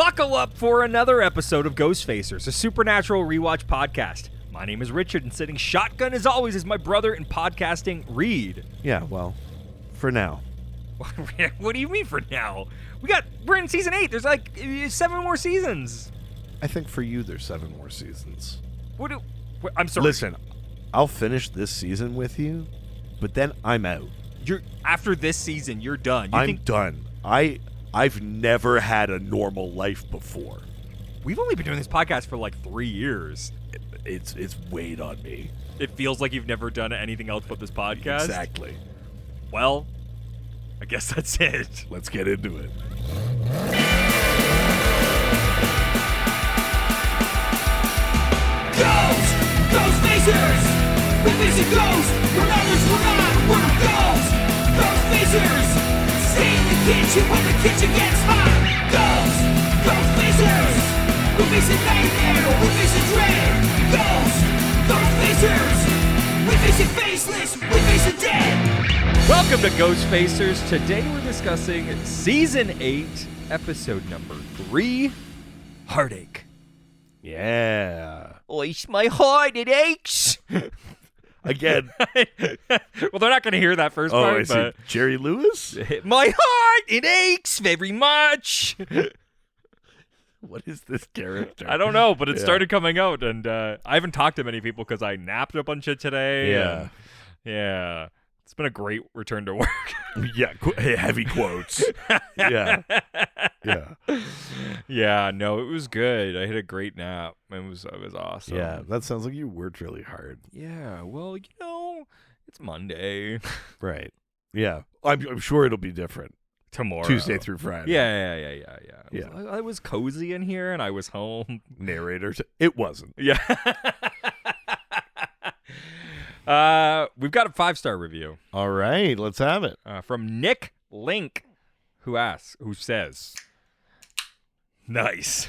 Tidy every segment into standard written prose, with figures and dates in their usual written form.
Buckle up for another episode of Ghost Facers, a supernatural rewatch podcast. My name is Richard, and sitting shotgun as always is my brother in podcasting, Reed. Yeah, well, for now. What do you mean for now? We're in season 8. There's like 7 more seasons. I think for you there's 7 more seasons. I'm sorry. Listen, I'll finish this season with you, but then I'm out. After this season, you're done. I'm done. I've never had a normal life before. We've only been doing this podcast for like 3 years. It's weighed on me. It feels like you've never done anything else but this podcast. Exactly. Well, I guess that's it. Let's get into it. Ghost Facers! We're facing ghosts, when others will not, we're ghost Facers! Stay in the kitchen when the kitchen gets hot! Ghost Facers! We're facing nightmare, we're facing dread! Ghost Facers! We're facing faceless, we're facing dead! Welcome to Ghost Facers. Today we're discussing Season 8, Episode number 3, Heartache. Yeah. Oish, my heart, it aches! Again. Well, they're not going to hear that first part, I see. but... Jerry Lewis? My heart, it aches very much! What is this character? I don't know, but it started coming out, and I haven't talked to many people because I napped a bunch of today. Yeah. Yeah. It's been a great return to work. Yeah, heavy quotes. Yeah. Yeah. Yeah, no, it was good. I had a great nap. It was awesome. Yeah, that sounds like you worked really hard. Yeah, well, it's Monday. Right. Yeah. I'm sure it'll be different. Tomorrow. Tuesday through Friday. Yeah. I was cozy in here, and I was home. Narrators. It wasn't. Yeah. We've got a 5-star review. All right, let's have it. From Nick Link, who says, nice.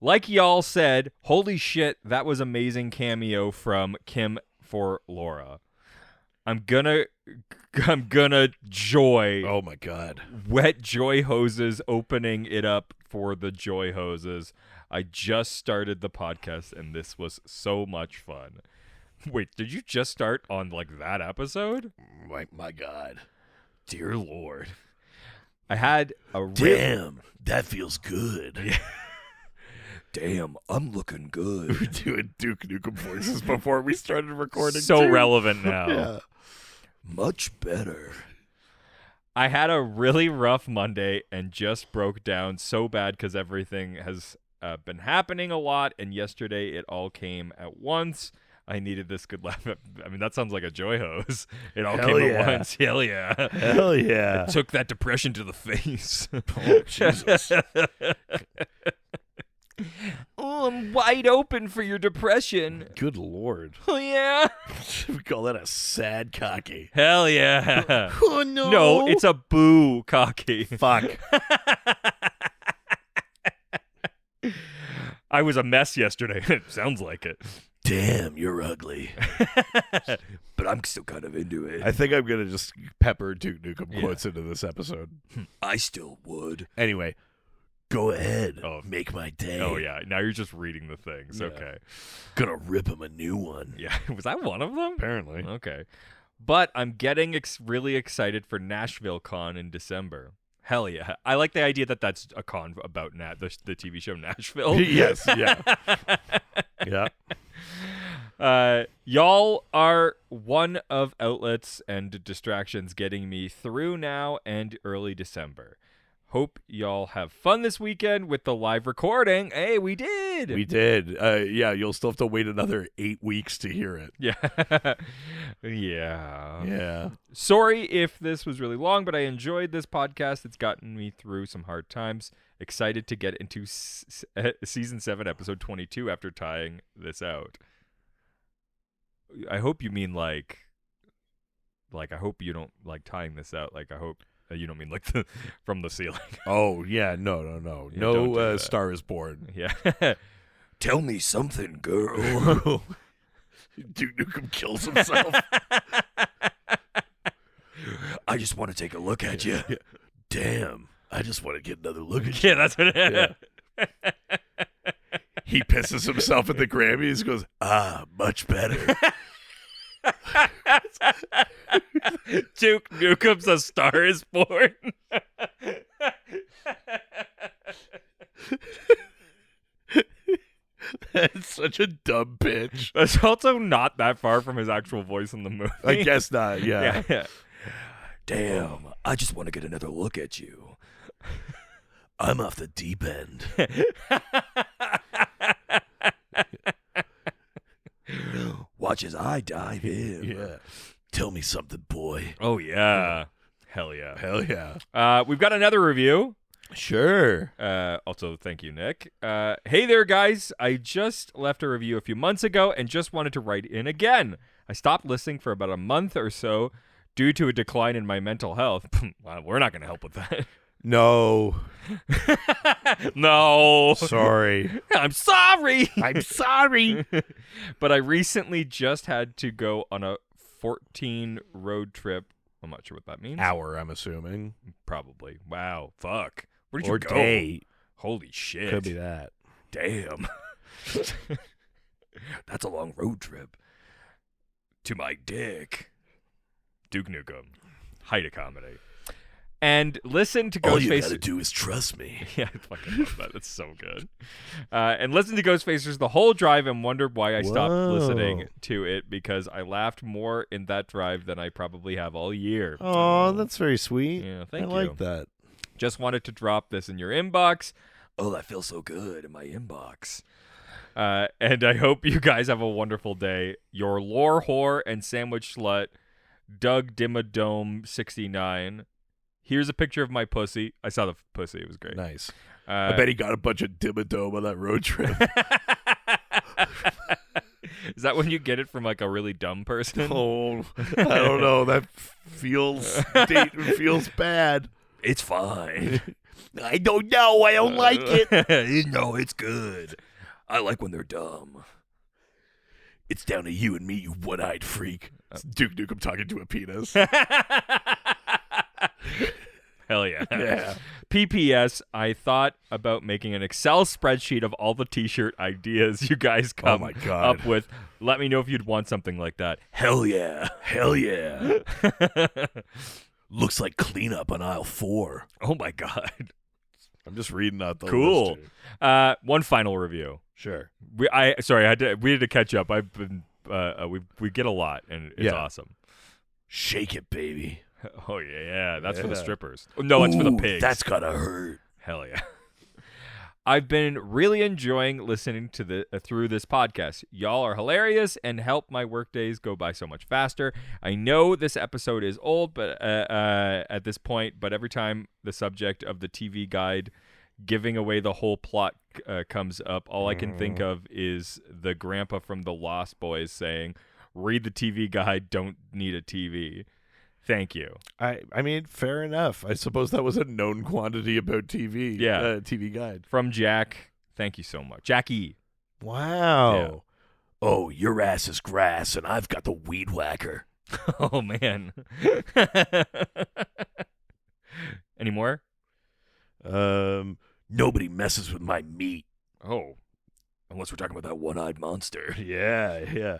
Like y'all said, holy shit, that was amazing cameo from Kim for Laura. I'm gonna joy. Oh my God. Wet joy hoses, opening it up for the joy hoses. I just started the podcast and this was so much fun. Wait, did you just start on like that episode? My God. Dear Lord. I had a Damn, that feels good. Yeah. Damn, I'm looking good. We were doing Duke Nukem voices before we started recording. So too. relevant now. Yeah. Much better. I had a really rough Monday and just broke down so bad because everything has been happening a lot, and yesterday it all came at once. I needed this good laugh. I mean, that sounds like a joy hose. It all came at once. Hell yeah. Hell yeah. It took that depression to the face. Oh, Jesus. Oh, I'm wide open for your depression. Good Lord. Oh, yeah? We call that a sad cocky. Hell yeah. Oh, no. No, it's a boo cocky. Fuck. I was a mess yesterday. It sounds like it. Damn, you're ugly. But I'm still kind of into it. I think I'm going to just pepper Duke Nukem quotes into this episode. I still would. Anyway, go ahead. Oh. Make my day. Oh, yeah. Now you're just reading the things. Yeah. Okay. Gonna rip him a new one. Yeah. Was that one of them? Apparently. Okay. But I'm getting really excited for Nashville Con in December. Hell yeah. I like the idea that that's a con about the TV show Nashville. Yes, yeah. Yeah. Y'all are one of outlets and distractions getting me through now and early December. Hope y'all have fun this weekend with the live recording. Hey, we did. We did. Yeah, you'll still have to wait another 8 weeks to hear it. Yeah. Yeah. Yeah. Sorry if this was really long, but I enjoyed this podcast. It's gotten me through some hard times. Excited to get into season 7, episode 22 after tying this out. I hope you mean like I hope you don't like tying this out. Like I hope you don't mean like from the ceiling. Oh, yeah. No. Yeah, don't do No that. Star is Born. Yeah. Tell me something, girl. Duke Nukem kills himself. I just want to take a look at you. Damn. I just want to get another look at you. Yeah, that's what it is. Yeah. He pisses himself at the Grammys. He goes, much better. Duke Nukem's A Star Is Born. That's such a dumb pitch. That's also not that far from his actual voice in the movie. I guess not, yeah. Yeah. Damn, I just want to get another look at you. I'm off the deep end. Watch as I dive in. Yeah. Tell me something, boy. Oh, yeah. Hell yeah. Hell yeah. We've got another review. Sure. Also, thank you, Nick. Hey there, guys. I just left a review a few months ago and just wanted to write in again. I stopped listening for about a month or so due to a decline in my mental health. Well, we're not going to help with that. No. No. Sorry. I'm sorry. I'm sorry. But I recently just had to go on a 14 road trip. I'm not sure what that means. Hour, I'm assuming. Probably. Wow. Fuck. Where did Or you go? day. Holy shit. Could be that. Damn. That's a long road trip. To my dick. Duke Nukem. Height of comedy. And listen to Ghostface. All you gotta do is trust me. Yeah, I fucking love that. It's so good. And listen to Ghostfacers the whole drive and wondered why I stopped listening to it because I laughed more in that drive than I probably have all year. Oh, that's very sweet. Yeah, thank you. I like that. Just wanted to drop this in your inbox. Oh, that feels so good in my inbox. And I hope you guys have a wonderful day. Your lore whore and sandwich slut, Doug Dimmadome 69. Here's a picture of my pussy. I saw the pussy. It was great. Nice. I bet he got a bunch of Dimmadome on that road trip. Is that when you get it from like a really dumb person? Oh, I don't know. That feels bad. It's fine. I don't know. I don't like it. No, it's good. I like when they're dumb. It's down to you and me, you one-eyed freak. It's Duke Nukem talking to a penis. Hell yeah. Yeah. PPS, I thought about making an Excel spreadsheet of all the t-shirt ideas you guys come up with. Let me know if you'd want something like that. Hell yeah. Hell yeah. Looks like cleanup on aisle 4. Oh my God. I'm just reading out the cool. list. One final review. Sure. We had to catch up. I've been we get a lot and it's awesome. Shake it, baby. Oh yeah. That's for the strippers. No, it's for the pigs. That's gotta hurt. Hell yeah. I've been really enjoying listening to through this podcast. Y'all are hilarious and help my work days go by so much faster. I know this episode is old, but at this point, but every time the subject of the TV guide giving away the whole plot comes up, all I can think of is the grandpa from the Lost Boys saying, "Read the TV guide, don't need a TV." Thank you. I mean, fair enough. I suppose that was a known quantity about TV. Yeah. TV guide. From Jack. Thank you so much. Jackie. Wow. Yeah. Oh, your ass is grass, and I've got the weed whacker. Oh, man. Any more? Nobody messes with my meat. Oh. Unless we're talking about that one-eyed monster. Yeah.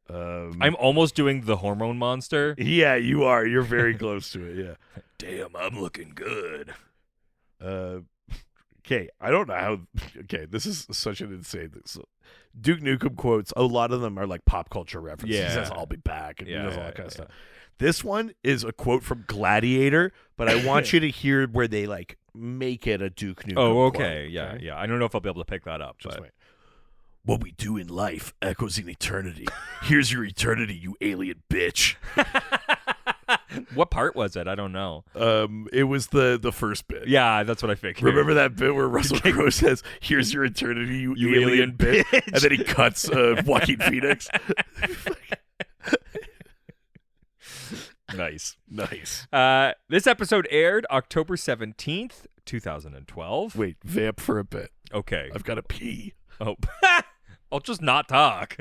I'm almost doing the hormone monster. Yeah, you are. You're very close to it, yeah. Damn, I'm looking good. Okay, I don't know how... Okay, this is such an insane thing. So, Duke Nukem quotes, a lot of them are like pop culture references. Yeah. He says, I'll be back, and he does all that kind of yeah. stuff. This one is a quote from Gladiator, but I want you to hear where they like make it a Duke Nukem quote, Yeah. I don't know if I'll be able to pick that up. Just but... wait. What we do in life echoes in eternity. Here's your eternity, you alien bitch. What part was it? I don't know. It was the first bit. Yeah, that's what I figured. Remember that bit where Russell Crowe says, "Here's your eternity, you alien bitch," and then he cuts Joaquin Phoenix. Nice. This episode aired October 17th, 2012. Wait, vamp for a bit. Okay. I've got to pee. Oh, I'll just not talk.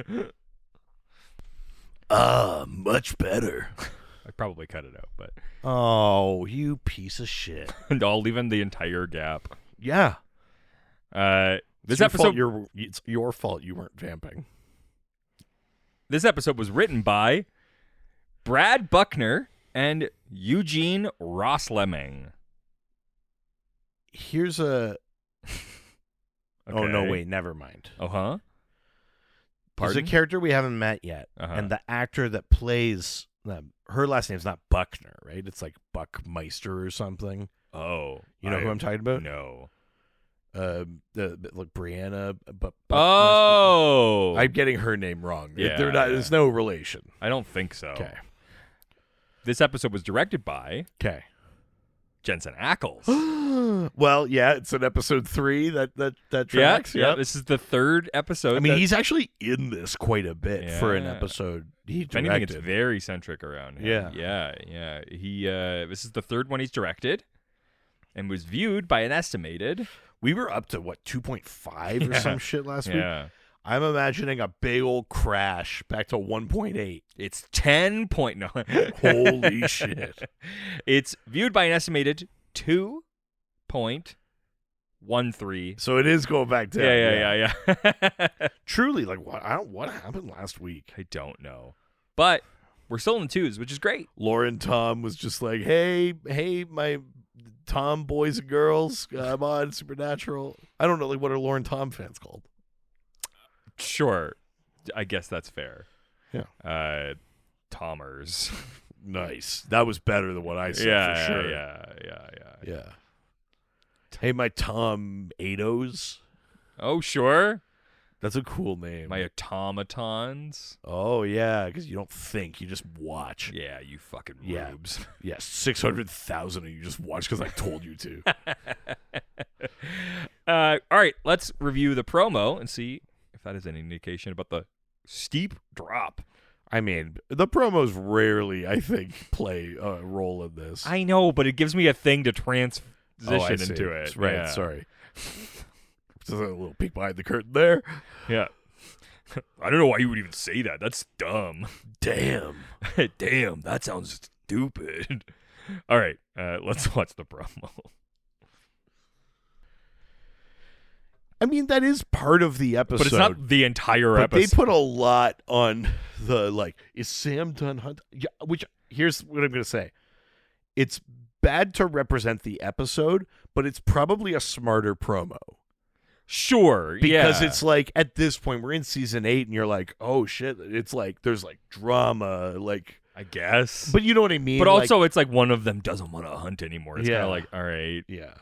Much better. I'd probably cut it out, but Oh, you piece of shit. I'll leave in the entire gap. Yeah. This It's your fault episode, it's your fault you weren't vamping. this episode was written by Brad Buckner and Eugene Rosleming. Here's a Oh no, Okay. wait, never mind. Oh, huh? There's a Pardon? character we haven't met yet, Uh-huh. and the actor that plays her last name's not Buckner, right? It's like Buckmeister or something. Oh. You know who I'm talking about? No. Like Brianna. Oh. I'm getting her name wrong. Yeah, They're not. yeah. There's no relation. I don't think so. Okay. This episode was directed by Okay. Jensen Ackles. Well, yeah, it's in episode 3 that tracks. Yeah. This is the third episode. I mean, that- he's actually in this quite a bit for an Yeah. episode he if anything, it's directed. very centric around him. Yeah. He this is the third one he's directed, and was viewed by an estimated. We were up to what 2.5 or some shit last week. Yeah, I'm imagining a big old crash back to 1.8. it's 10 point. No, Holy shit! It's viewed by an estimated 2.13. So it is going back down. Yeah. Truly, like what happened last week? I don't know, but we're still in the twos, which is great. Lauren Tom was just like, hey, my Tom boys and girls, I'm on Supernatural. I don't know, like what are Lauren Tom fans called? Sure, I guess that's fair. Yeah. Tommers. Nice. That was better than what I said for sure. Yeah. Hey, my Tom Ados. Oh, sure. That's a cool name. My automatons. Oh yeah, because you don't think, you just watch. Yeah, you fucking Yeah. rubes. Yes, 600,000 of you just watch because I told you to. All right, let's review the promo and see if that is any indication about the steep drop. I mean, the promos rarely, I think, play a role in this. I know, but it gives me a thing to transition I see. into it. Right, Yeah. sorry. Just a little peek behind the curtain there. Yeah. I don't know why you would even say that. That's dumb. Damn. Damn, that sounds stupid. All right, let's watch the promo. I mean, that is part of the episode. But it's not the entire but episode. they put a lot on the, like, is Sam done hunt? Yeah, which, here's what I'm going to say. It's bad to represent the episode, but it's probably a smarter promo. Sure, Because yeah. it's like, at this point, we're in season 8, and you're like, oh, shit. It's like, there's, like, drama, like... I guess. But you know what I mean? But like, also, it's like one of them doesn't want to hunt anymore. It's kind Yeah. of like, all right, yeah.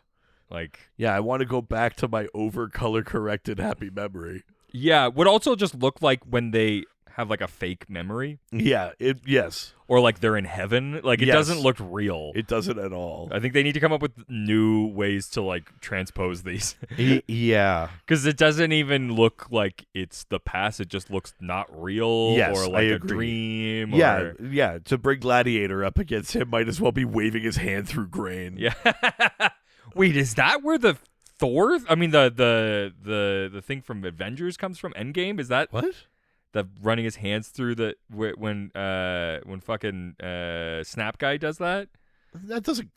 like, Yeah, I want to go back to my over-color-corrected happy memory. yeah. Would also just look like when they have like a fake memory, Yeah, yes. or like they're in heaven. Like it Yes. doesn't look real. It doesn't at all. I think they need to come up with new ways to like transpose these, Yeah. because it doesn't even look like it's the past. It just looks not real, Yes, or I like a agree. dream. Yeah, or, yeah. To bring Gladiator up against him, might as well be waving his hand through grain. yeah. Wait, is that where the Thor? I mean, the thing from Avengers comes from Endgame. Is that What? the running his hands through the when fucking Snap Guy does that? That doesn't.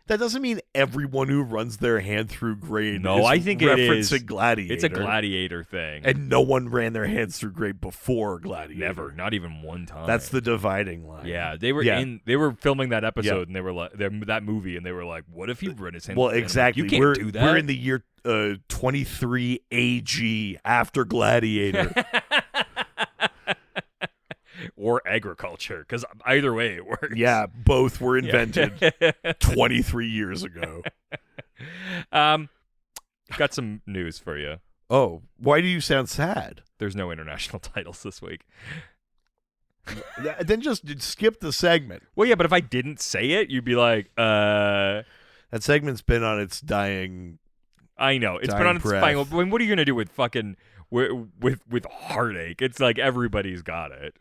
That doesn't mean everyone who runs their hand through grain. No, is I think it referencing is. Gladiator. It's a Gladiator thing. and no one ran their hands through grain before Gladiator. Never, not even one time. That's the dividing line. Yeah, they were Yeah. They were filming that episode, and they were like that movie, and they were like, "What if he run his hands?" Well, through it?" I'm like, exactly. you can't we're, do that. We're in the year 23 AG after Gladiator. or agriculture, because either way it works. Yeah, both were Yeah. invented 23 years ago. Got some news for you. Oh, why do you sound sad? There's no international titles this week. Then just skip the segment. Well, yeah, but if I didn't say it, you'd be like, That segment's been on its dying. I know. It's been Dying on its breath. final. I mean, what are you gonna do with fucking with Heartache? It's like everybody's got it.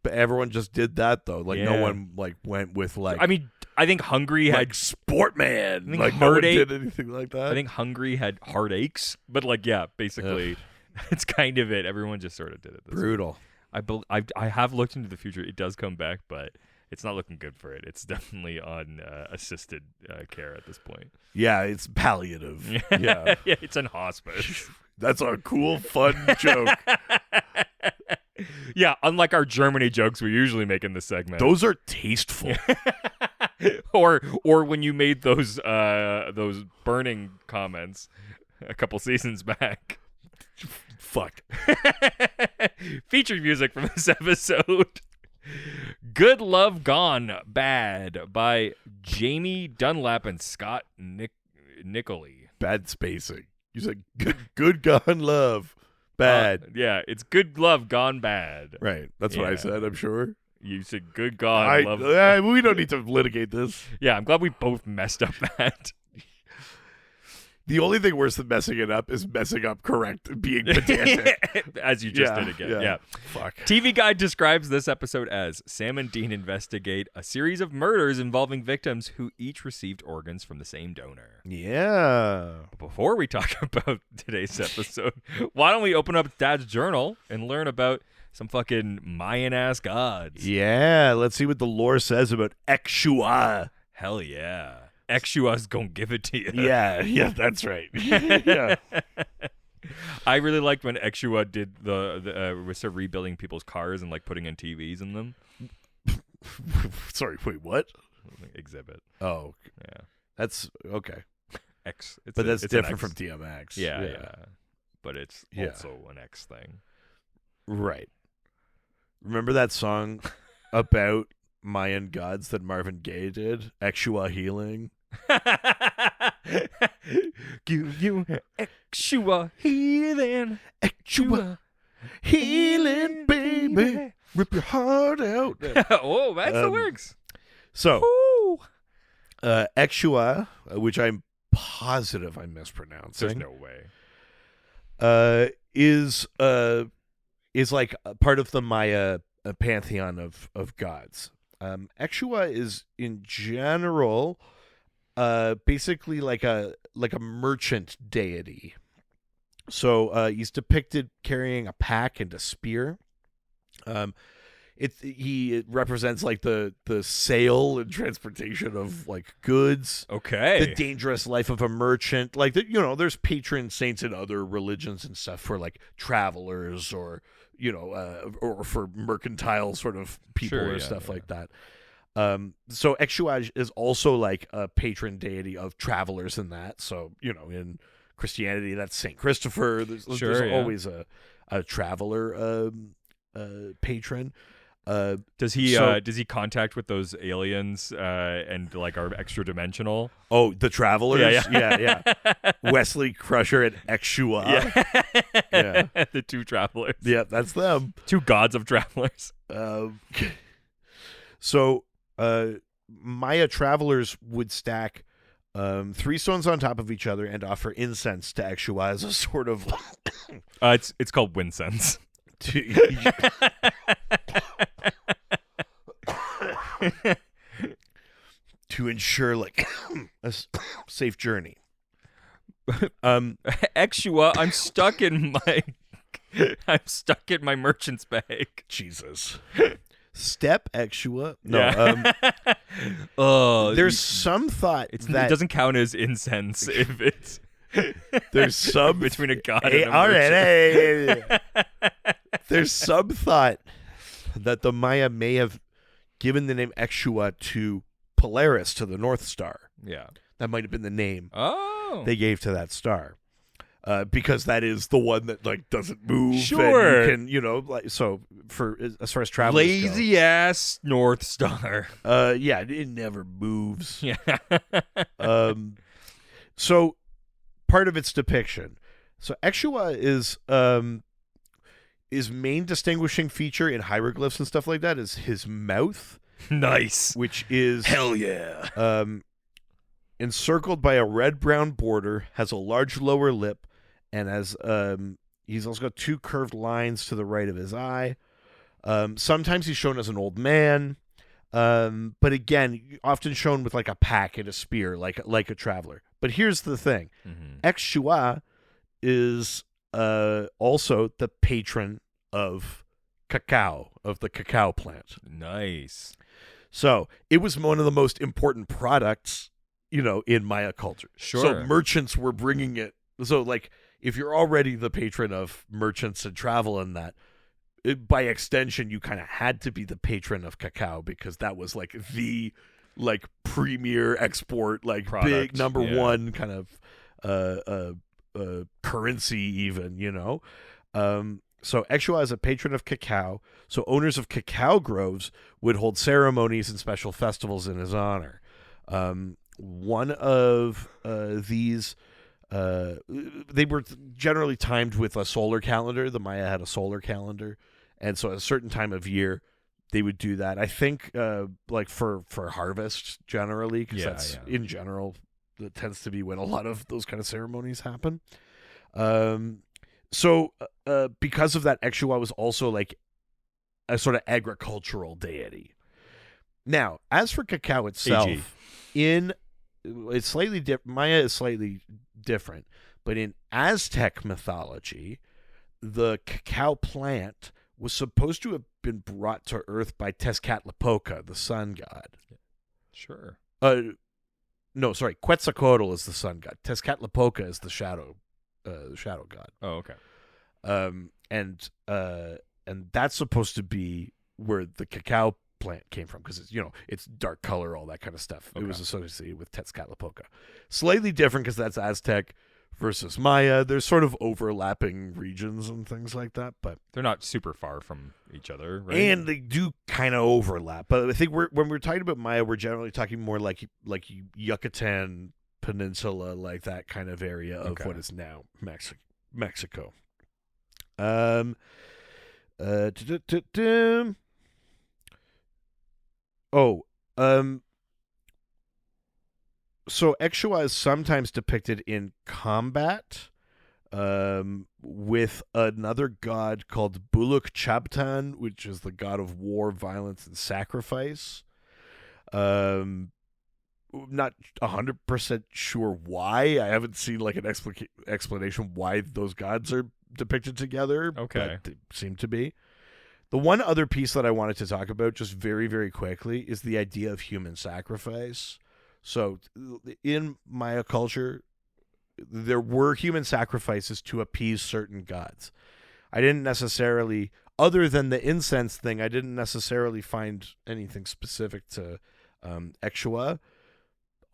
But everyone just did that though. Like no Yeah. one like went with like. I mean, I think Hungry like had. Sportman. think Like no one Heartache- did anything like that. I think Hungry had heartaches, but like, yeah, basically, it's kind of it. Everyone just sort of did it. This way. brutal. I have looked into the future. It does come back, but It's not looking good for it. It's definitely on assisted care at this point. Yeah, it's palliative. Yeah. Yeah, it's in hospice. That's a cool, fun joke. Yeah, unlike our Germany jokes we usually make in this segment. Those are tasteful. or when you made those burning comments a couple seasons back. Fuck. Featured music from this episode. Good Love Gone Bad by Jamie Dunlap and Scott Nicoli. Bad spacing. You said good gone love. Bad. Yeah, it's Good Love Gone Bad. Right. That's what I Yeah. said, I'm sure. You said good gone love. We don't need to litigate this. Yeah, I'm glad we both messed up that. The only thing worse than messing it up is messing up being pedantic. As you just did again. Yeah. Fuck. TV Guide describes this episode as Sam and Dean investigate a series of murders involving victims who each received organs from the same donor. Yeah. Before we talk about today's episode, why don't we open up Dad's journal and learn about some fucking Mayan-ass gods? Yeah. Let's see what the lore says about Exua. Hell yeah. Exua's gonna give it to you. Yeah, that's right. Yeah. I really liked when Exua did the rebuilding people's cars and like putting in TVs in them. Sorry, wait, what? Exhibit. Oh, Yeah. that's okay. X. But that's it's an different X. from DMX. Yeah. But it's Yeah. also an X thing. Right. Remember that song about Mayan gods that Marvin Gaye did? Exua Healing? Give you Exua healing. Exua Healing, baby. Rip your heart out. Oh, that's the works. So, Woo. Exua, which I'm positive I'm mispronouncing. There's no way. Is like a part of the Maya pantheon of gods. Exua is in general basically like a merchant deity. So he's depicted carrying a pack and a spear. It represents like the sale and transportation of like goods. Okay. The dangerous life of a merchant. Like there's patron saints in other religions and stuff for like travelers or or for mercantile sort of people Sure, or yeah, stuff yeah. like that. So Exua is also like a patron deity of travelers in that. So, in Christianity, that's Saint Christopher. There's yeah. always a traveler patron. Does he so- does he contact with those aliens and like are extra dimensional? Oh, the travelers? Yeah. Yeah. Wesley Crusher and Exua. Yeah. The two travelers. Yeah, that's them. Two gods of travelers. So Maya travelers would stack 3 stones on top of each other and offer incense to Exua as a sort of It's called Wincense. to ensure like a safe journey. Exua, I'm stuck in my merchant's bag. Jesus. Step Exua. No. Yeah. Oh, There's some thought it that doesn't count as incense if it's there's some between a god Hey, and a all right, merchant. hey. There's some thought that the Maya may have given the name Exua to Polaris, to the North Star. Yeah. That might have been the name Oh. they gave to that star. Because that is the one that like doesn't move. Sure. And you can, like, so for as far as travelers Lazy ass North Star. go, yeah, it never moves. Yeah. So part of its depiction. So Exua is main distinguishing feature in hieroglyphs and stuff like that is his mouth, Nice. which is Hell yeah. encircled by a red-brown border, has a large lower lip, and has he's also got 2 curved lines to the right of his eye. Sometimes he's shown as an old man, but again, often shown with like a pack and a spear, like a traveler. But here's the thing: Exua is also the patron of cacao, of the cacao plant. Nice. So it was one of the most important products, in Maya culture. Sure. So merchants were bringing it. So like, if you're already the patron of merchants and travel and that, by extension, you kind of had to be the patron of cacao because that was like the premier export, like Product, big number yeah. one kind of currency even. So Exua is a patron of cacao. So owners of cacao groves would hold ceremonies and special festivals in his honor. One of these, they were generally timed with a solar calendar. The Maya had a solar calendar, and so at a certain time of year, they would do that. I think like for harvest generally, because that's in general that tends to be when a lot of those kind of ceremonies happen. So because of that, Exua was also like a sort of agricultural deity. Now, as for cacao itself, it's slightly different. Maya is slightly different, but in Aztec mythology, the cacao plant was supposed to have been brought to Earth by Tezcatlipoca, the sun god. Sure. No, sorry, Quetzalcoatl is the sun god. Tezcatlipoca is the shadow god. Oh, okay. And that's supposed to be where the cacao plant came from because it's dark color, all that kind of stuff. Okay. It was associated with Tezcatlipoca. Slightly different because that's Aztec versus Maya. There's sort of overlapping regions and things like that, but they're not super far from each other, right? And they do kind of overlap. But I think when we're talking about Maya, we're generally talking more like Yucatan Peninsula, like that kind of area of what is now Mexico. So Exua is sometimes depicted in combat with another god called Buluk Chabtan, which is the god of war, violence, and sacrifice. Not 100% sure why. I haven't seen like an explanation why those gods are depicted together. Okay. But they seem to be. The one other piece that I wanted to talk about just very, very quickly is the idea of human sacrifice. So in Maya culture, there were human sacrifices to appease certain gods. I didn't necessarily, other than the incense thing, I didn't necessarily find anything specific to Exua.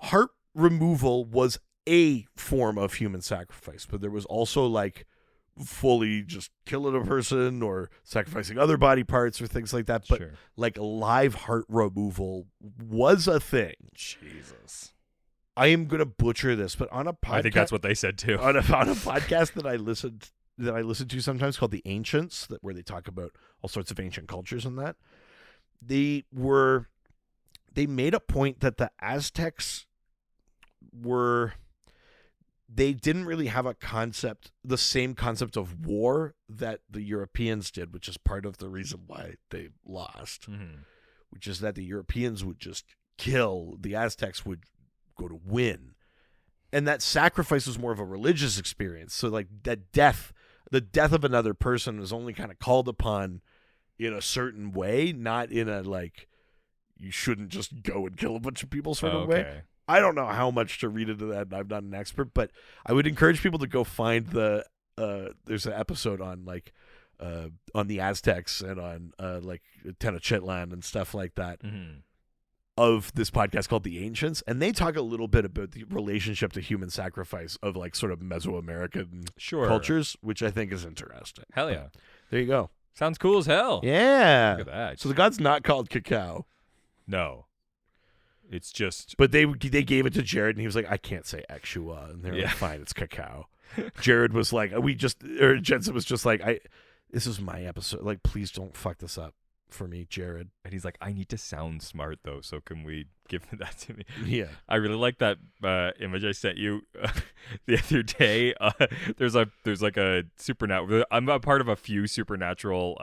Heart removal was a form of human sacrifice, but there was also like fully just killing a person or sacrificing other body parts or things like that. But like live heart removal was a thing. Jesus. I am going to butcher this, but on a podcast, I think that's what they said too. On a podcast that I listened to sometimes called The Ancients, where they talk about all sorts of ancient cultures and that, they made a point that the Aztecs they didn't really have the same concept of war that the Europeans did, which is part of the reason why they lost, which is that the Europeans would just kill, the Aztecs would go to win. And that sacrifice was more of a religious experience. So like the death of another person was only kind of called upon in a certain way, not in a like, you shouldn't just go and kill a bunch of people sort of way. I don't know how much to read into that. I'm not an expert, but I would encourage people to go find there's an episode on like on the Aztecs and on like Tenochtitlan and stuff like that of this podcast called The Ancients, and they talk a little bit about the relationship to human sacrifice of like sort of Mesoamerican cultures, which I think is interesting. Hell yeah. But there you go. Sounds cool as hell. Yeah. Look at that. So the god's not called cacao. No. It's just... But they gave it to Jared, and he was like, I can't say Exua. And they were like, fine, it's cacao. Jared was like, Jensen was just like, this is my episode. Like, please don't fuck this up for me, Jared. And he's like, I need to sound smart, though, so can we giving that to me. Yeah. I really like that image I sent you the other day. There's like a supernatural. I'm a part of a few supernatural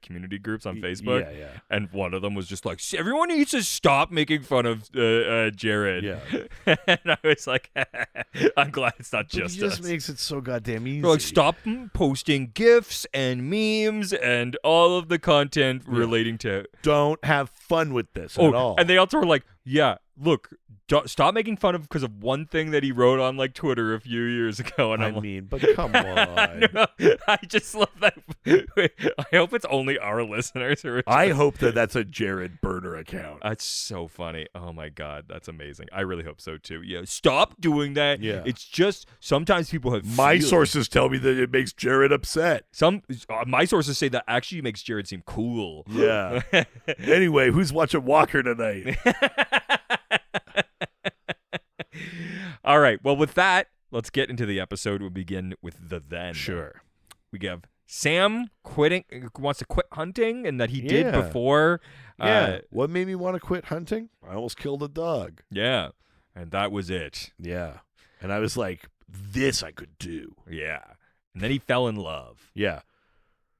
community groups on Facebook. Yeah. And one of them was just like, everyone needs to stop making fun of Jared. Yeah. And I was like, I'm glad it's not But just he just us. makes it so goddamn easy. They're like, stop posting GIFs and memes and all of the content relating to. Don't have fun with this at all. And they also were like, yeah, look, stop making fun of because of one thing that he wrote on like Twitter a few years ago. And I'm like, but come on. no, I just love that. I hope it's only our listeners who are I hope that's a Jared burner account. That's so funny. Oh my God, that's amazing. I really hope so too. Yeah, stop doing that. Yeah. It's just sometimes people have My feelings. sources tell me that it makes Jared upset. My sources say that actually makes Jared seem cool. Yeah. Anyway, who's watching Walker tonight? All right. Well, with that, let's get into the episode. We'll begin with the then. Sure. We have Sam wants to quit hunting, and that he did Yeah. before. Yeah. What made me want to quit hunting? I almost killed a dog. Yeah. And that was it. Yeah. And I was like, this I could do. Yeah. And then he fell in love. Yeah.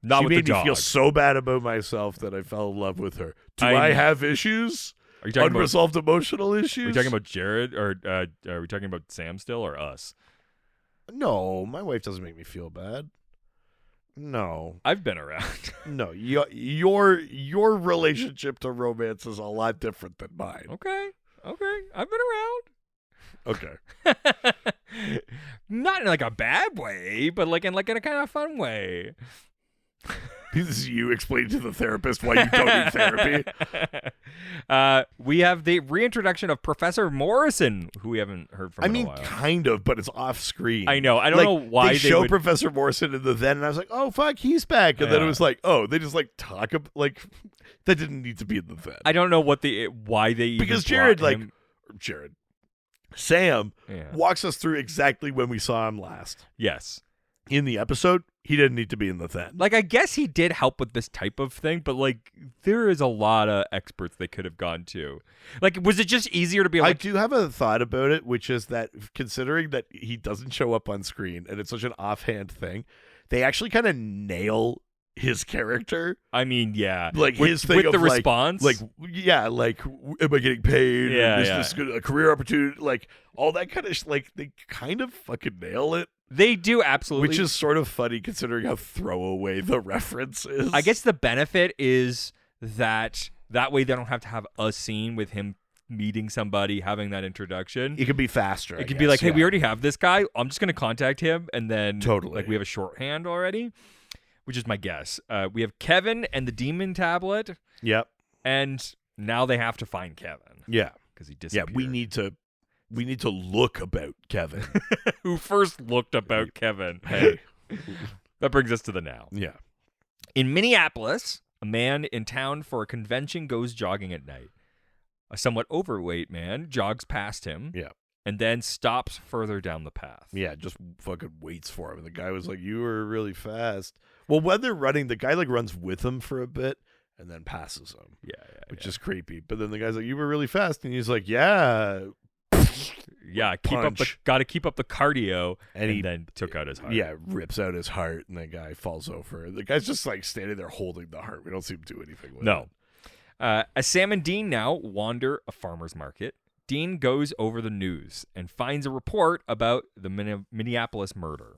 Not She with the made me dog. feel so bad about myself that I fell in love with her. Do I I know. have issues? Are you talking about? Unresolved emotional Are issues? we talking about Jared, or are we talking about Sam still, or us? No, my wife doesn't make me feel bad. No. I've been around. No, your relationship to romance is a lot different than mine. Okay. I've been Okay. around. Not in like a bad way, but like in a kind of fun way. This is you explaining to the therapist why you don't need therapy. We have the reintroduction of Professor Morrison, who we haven't heard from in a while. Kind of, but it's off screen. I know. I don't know why they show would... Professor Morrison in the then, and I was like, oh fuck, he's back. And then it was like, oh, they just like talk like that didn't need to be in the then. I don't know why they even Because Jared brought him. Sam Yeah. walks us through exactly when we saw him last Yes. in the episode. He didn't need to be in the then. Like, I guess he did help with this type of thing, but, like, there is a lot of experts they could have gone to. Like, was it just easier to be I like... do have a thought about it, which is that considering that he doesn't show up on screen and it's such an offhand thing, they actually kind of nail his character. I mean, yeah. Like, with, his thing with of the like, response? like, yeah, like, am I getting paid? Yeah, Is yeah. this good, a career opportunity? Like, all that kind of, like, they kind of fucking nail it. They do, absolutely. Which is sort of funny considering how throwaway the reference is. I guess the benefit is that way they don't have to have a scene with him meeting somebody, having that introduction. It could be faster. It could be like, hey, we already have this guy. I'm just going to contact him. And then Totally. like we have a shorthand already, which is my guess. We have Kevin and the demon tablet. Yep. And now they have to find Kevin. Yeah. Because he Yeah, disappeared. we need to look about Kevin. Who first looked about Kevin. Hey. That brings us to the now. Yeah. In Minneapolis, a man in town for a convention goes jogging at night. A somewhat overweight man jogs past him. Yeah. And then stops further down the path. Yeah, just fucking waits for him. And the guy was like, you were really fast. Well, when they're running, the guy like runs with him for a bit and then passes him. Yeah. Which is creepy. But then the guy's like, you were really fast. And he's like, yeah. Yeah, Punch. got to keep up the cardio, And he then took out his heart. Yeah, rips out his heart, and the guy falls over. The guy's just like standing there holding the heart. We don't see him do anything with No. it. As Sam and Dean now wander a farmer's market, Dean goes over the news and finds a report about the Minneapolis murder.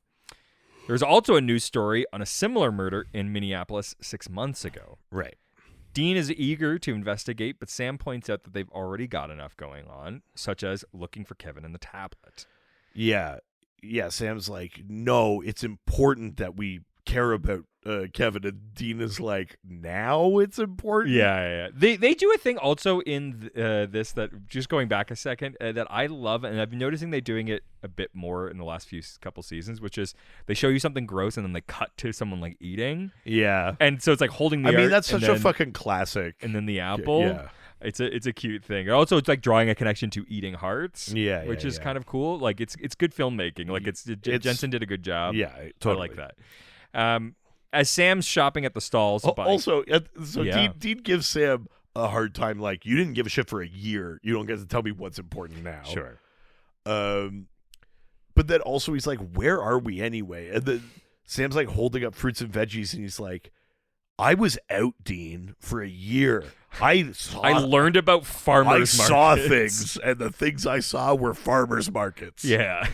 There's also a news story on a similar murder in Minneapolis 6 months ago. Right. Dean is eager to investigate, but Sam points out that they've already got enough going on, such as looking for Kevin in the tablet. Yeah. Yeah, Sam's like, no, it's important that we care about Kevin. And Dean is like, now it's important? Yeah. They do a thing also in this that, just going back a second, that I love, and I've been noticing they're doing it a bit more in the last couple seasons, which is they show you something gross and then they cut to someone like eating. Yeah. And so it's like holding the I mean, art that's and such a then- fucking classic. and then the apple. Yeah. It's a cute thing. Also, it's like drawing a connection to eating hearts. Yeah, which is yeah. kind of cool. Like it's good filmmaking. Like Jensen did a good job. Yeah, totally. I like that. As Sam's shopping at the stalls, Also, so Yeah. Dean gives Sam a hard time. Like, you didn't give a shit for a year. You don't get to tell me what's important now. Sure. But then also he's like, where are we anyway? And then Sam's like holding up fruits and veggies, and he's like, I was out, Dean, for a year. I learned about farmers markets. I saw things, and the things I saw were farmers markets. Yeah.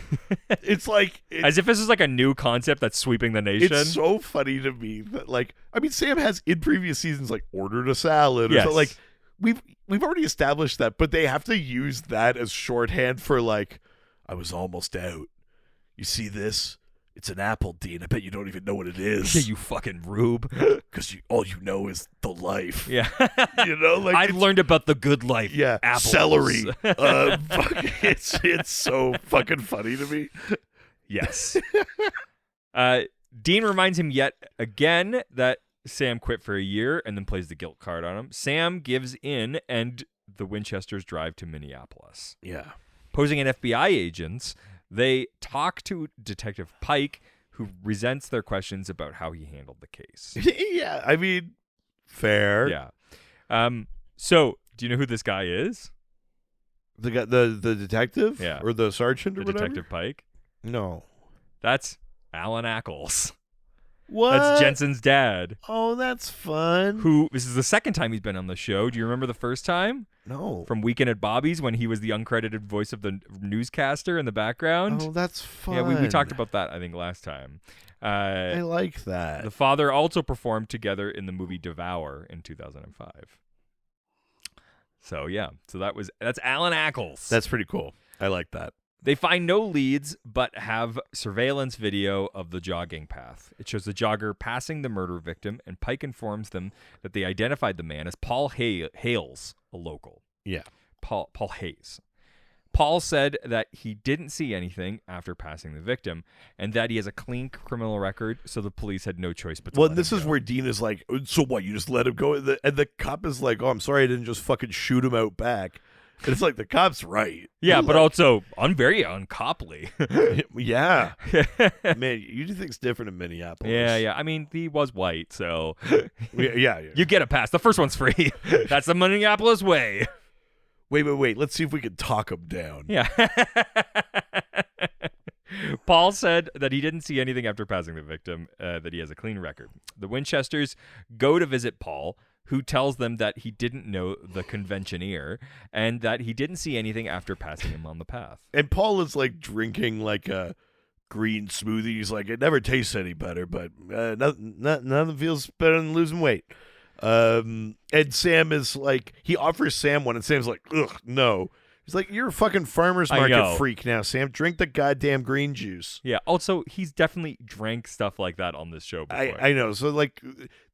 It's like... As if this is like a new concept that's sweeping the nation. It's so funny to me that, like... I mean, Sam has, in previous seasons, like, ordered a salad. Or Yes. something. Like, we've already established that, but they have to use that as shorthand for, like, I was almost out. You see this? It's an apple, Dean. I bet you don't even know what it is. Yeah, you fucking rube. Because all you know is the life. Yeah. You know, like I learned about the good life. Yeah, Apples. celery. It's so fucking funny to me. Yes. Dean reminds him yet again that Sam quit for a year and then plays the guilt card on him. Sam gives in, and the Winchesters drive to Minneapolis. Yeah. Posing as FBI agents, they talk to Detective Pike, who resents their questions about how he handled the case. Yeah, I mean, fair. Yeah. So, do you know who this guy is? The guy, the detective? Yeah. Or the sergeant or The whatever? Detective Pike? No. That's Alan Ackles. What? That's Jensen's dad. Oh, that's fun. Who, this is the second time he's been on the show. Do you remember the first time? No. From Weekend at Bobby's, when he was the uncredited voice of the newscaster in the background. Oh, that's fun. Yeah, we talked about that, I think, last time. I like that. The father also performed together in the movie Devour in 2005. So, yeah. So that's Alan Ackles. That's pretty cool. I like that. They find no leads, but have surveillance video of the jogging path. It shows the jogger passing the murder victim, and Pike informs them that they identified the man as Paul Hales, a local. Yeah. Paul Hayes. Paul said that he didn't see anything after passing the victim, and that he has a clean criminal record, so the police had no choice but to Well, let this him is go. where Dean is like, so what, you just let him go? And the cop is like, oh, I'm sorry I didn't just fucking shoot him out back. And it's like, the cop's right. Yeah, Like, but also, very uncopply. yeah. Man, you do things different in Minneapolis. Yeah. I mean, he was white, so Yeah. you get a pass. The first one's free. That's the Minneapolis way. Wait. Let's see if we can talk him down. Yeah. Paul said that he didn't see anything after passing the victim, that he has a clean record. The Winchesters go to visit Paul, who tells them that he didn't know the conventioneer and that he didn't see anything after passing him on the path. And Paul is like drinking like a green smoothie. He's like, it never tastes any better, but nothing feels better than losing weight. And Sam is like, he offers Sam one, and Sam's like, ugh, no. He's like, you're a fucking farmer's I market know. freak now, Sam. Drink the goddamn green juice. Yeah. Also, he's definitely drank stuff like that on this show before. I know. So, like,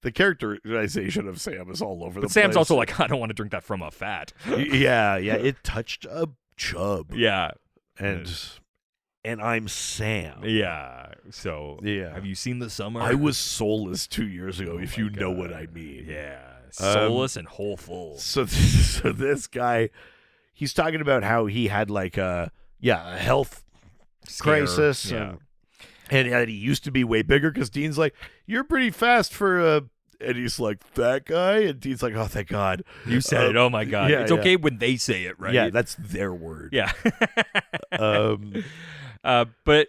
the characterization of Sam is all over the But place. Sam's also like, I don't want to drink that from a fat. Yeah. It touched a chub. Yeah. And I'm Sam. Yeah. So, Yeah. have you seen The Summer? I was soulless 2 years ago, if my you know God. what I mean. Yeah. Soulless and whole full. So this guy, he's talking about how he had like a health Scare. crisis, Yeah. and he used to be way bigger, because Dean's like, you're pretty fast for a, and he's like, that guy, and Dean's like, oh, thank God. You said it. Oh, my God. yeah, It's yeah. okay when they say it, right? Yeah, that's their word. Yeah. Um, But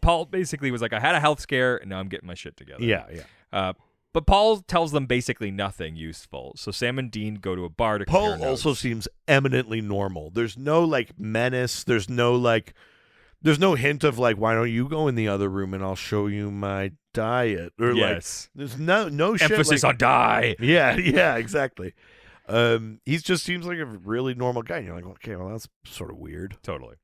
Paul basically was like, I had a health scare, and now I'm getting my shit together. yeah. But Paul tells them basically nothing useful. So Sam and Dean go to a bar to compare Paul notes. also seems eminently normal. There's no like menace. There's no hint of like, why don't you go in the other room and I'll show you my diet? Or Yes. like, there's no shit. Emphasis like, on die. Yeah, exactly. He just seems like a really normal guy. And you're like, okay, well, that's sort of weird. Totally.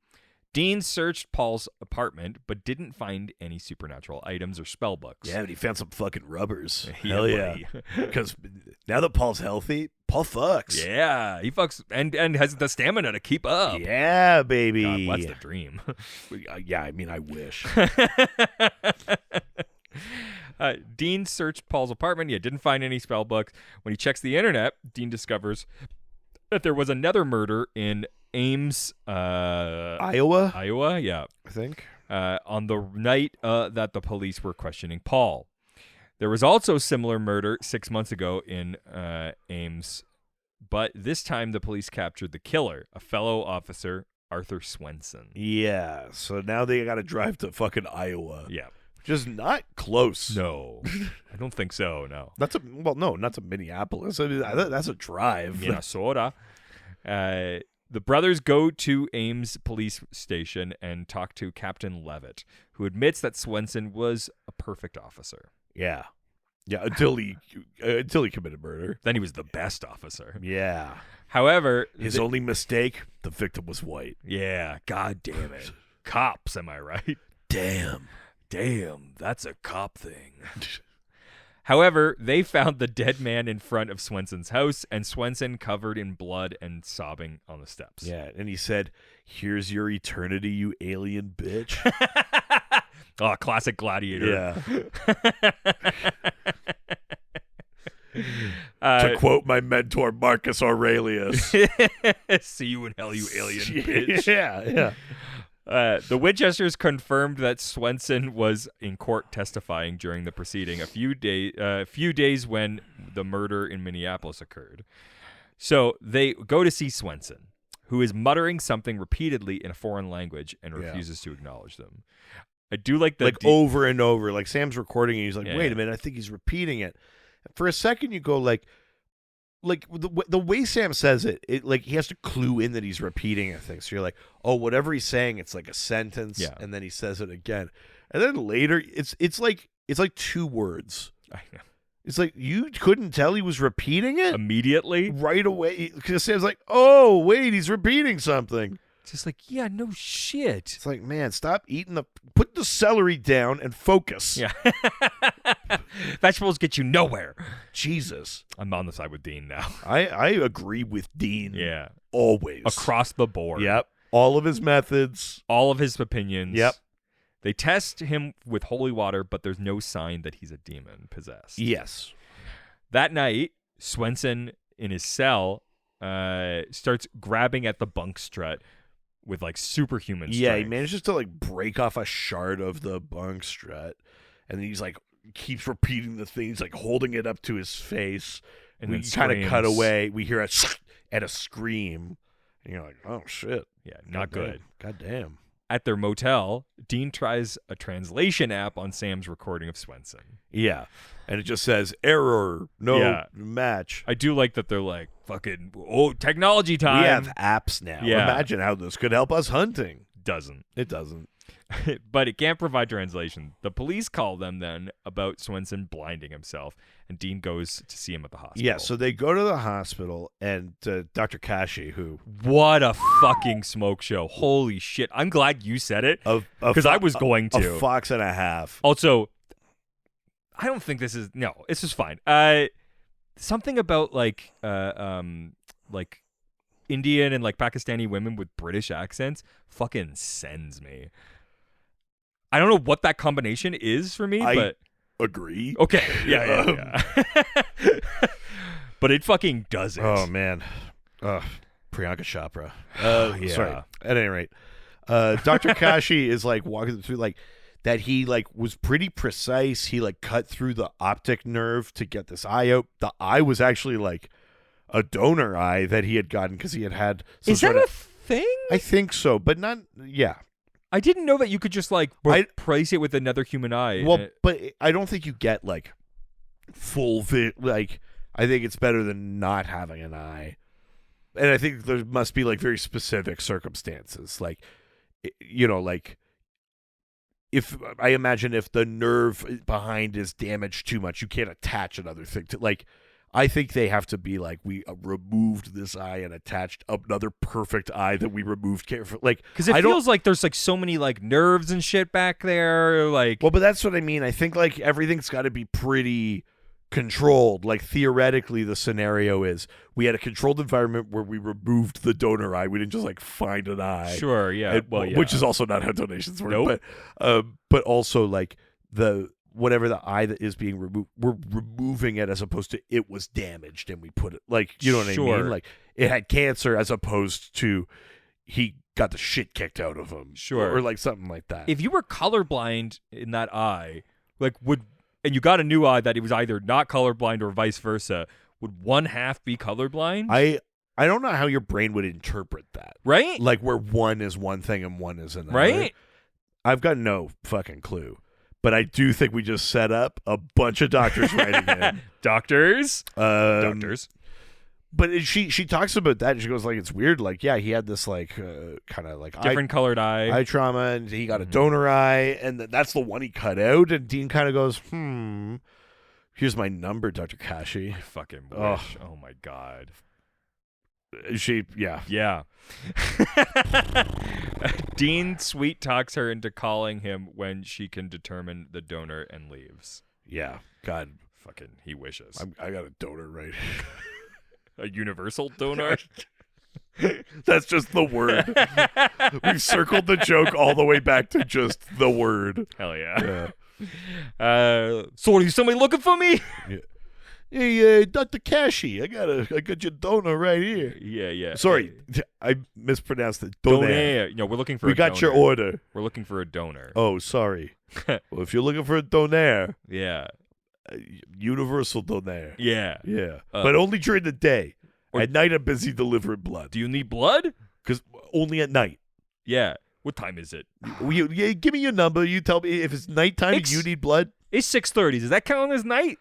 Dean searched Paul's apartment, but didn't find any supernatural items or spell books. Yeah, but he found some fucking rubbers. Yeah, Hell yeah. buddy. Because now that Paul's healthy, Paul fucks. Yeah, he fucks and has the stamina to keep up. Yeah, baby. God, what's the dream? Yeah, I mean, I wish. Dean searched Paul's apartment. Yeah, didn't find any spell books. When he checks the internet, Dean discovers that there was another murder in Ames, Iowa, yeah, I think. on the night that the police were questioning Paul. There was also a similar murder 6 months ago in Ames, But this time the police captured the killer, a fellow officer, Arthur Swenson. Yeah. So now they got to drive to fucking Iowa. Yeah. Which is not close. No, I don't think so, no. Not to Minneapolis. I mean, that's a drive. Minnesota. The brothers go to Ames police station and talk to Captain Levitt, who admits that Swenson was a perfect officer. Yeah. Yeah, until he committed murder. Then he was the best officer. Yeah. However, His only mistake, the victim was white. Yeah, god damn it. Cops, am I right? Damn, that's a cop thing. However, they found the dead man in front of Swenson's house, and Swenson covered in blood and sobbing on the steps. Yeah, and he said, "Here's your eternity, you alien bitch." Oh, classic Gladiator. Yeah. To quote my mentor, Marcus Aurelius. See you in hell, you alien bitch. Yeah. The Winchesters confirmed that Swenson was in court testifying during the proceeding a few days when the murder in Minneapolis occurred. So they go to see Swenson, who is muttering something repeatedly in a foreign language and refuses to acknowledge them. I do like the over and over. Like Sam's recording and he's like, Yeah. wait a minute, I think he's repeating it. For a second you go like the way Sam says it like he has to clue in that he's repeating a thing. So you're like, oh, whatever he's saying, it's like a sentence, and then he says it again. And then later it's like 2 words. I know. It's like you couldn't tell he was repeating it Immediately? right away. Because Sam's like, oh, wait, he's repeating something. It's just like, yeah, no shit. It's like, man, stop eating put the celery down and focus. Yeah. Vegetables get you nowhere. Jesus. I'm on the side with Dean now. I agree with Dean. Yeah. Always. Across the board. Yep. All of his methods. All of his opinions. Yep. They test him with holy water, but there's no sign that he's a demon possessed. Yes. That night, Swenson in his cell starts grabbing at the bunk strut with like superhuman strength. Yeah, he manages to like break off a shard of the bunk strut, and then he's like keeps repeating the thing. He's like holding it up to his face, and we kind of cut away. We hear a scream, and you're like, oh shit, yeah, not good. God damn. At their motel, Dean tries a translation app on Sam's recording of Swenson. Yeah, and it just says error, no match. I do like that they're like, fucking, technology time. We have apps now. Yeah. Imagine how this could help us hunting. It doesn't. But it can't provide translation. The police call them then about Swenson blinding himself, and Dean goes to see him at the hospital. Yeah, so they go to the hospital, and Dr. Kashi, who... What a fucking smoke show. Holy shit. I'm glad you said it, because I was going to. A fox and a half. Also, I don't think this is... No, this is fine. Something about, like Indian and, like, Pakistani women with British accents fucking sends me. I don't know what that combination is for me, but... Agree. Okay. Yeah. But it fucking does it. Oh, man. Priyanka Chopra. Yeah. Sorry. At any rate, Dr. Kashi is like walking through like that he like was pretty precise. He like cut through the optic nerve to get this eye out. The eye was actually like a donor eye that he had gotten because he had some Is that a thing? I think so, but not... Yeah. I didn't know that you could just like replace it with another human eye. Well, but I don't think you get like full like I think it's better than not having an eye. And I think there must be like very specific circumstances. Like, you know, like if I imagine if the nerve behind is damaged too much, you can't attach another thing to like. I think they have to be like, we removed this eye and attached another perfect eye that we removed carefully. Like, because it feels like there's like so many like nerves and shit back there. Like, well, but that's what I mean. I think like everything's got to be pretty controlled. Like theoretically, the scenario is we had a controlled environment where we removed the donor eye. We didn't just like find an eye. Sure, yeah. Which is also not how donations work. Nope. But also like whatever the eye that is being removed, we're removing it as opposed to it was damaged and we put it like, you know what I mean? Like it had cancer as opposed to he got the shit kicked out of him. Sure. Or like something like that. If you were colorblind in that eye, like and you got a new eye that it was either not colorblind or vice versa, would one half be colorblind? I don't know how your brain would interpret that. Right? Like where one is one thing and one is another. Right? I've got no fucking clue. But I do think we just set up a bunch of doctors writing in. Doctors. Doctors. But she talks about that and she goes like, it's weird. Like, yeah, he had this like kind of like Different colored eye. eye trauma and he got a donor eye and that's the one he cut out. And Dean kind of goes, here's my number, Dr. Kashi. I fucking wish. Oh my God. Yeah. Dean sweet talks her into calling him when she can determine the donor and leaves. Yeah. God. Fucking he wishes. I got a donor right. A universal donor? That's just the word. We've circled the joke all the way back to just the word. Hell yeah. So is somebody looking for me? Yeah. Hey, Dr. Kashi, I got your donor right here. Yeah. Sorry, I mispronounced it. Donaire. We're looking for We a got donor. your order. We're looking for a donor. Oh, sorry. Well, if you're looking for a donaire, Yeah. universal donaire. Yeah. Yeah. But only during the day. At night, I'm busy delivering blood. Do you need blood? Because only at night. Yeah. What time is it? Give me your number. You tell me if it's nighttime and you need blood. It's 6:30. Does that count as night?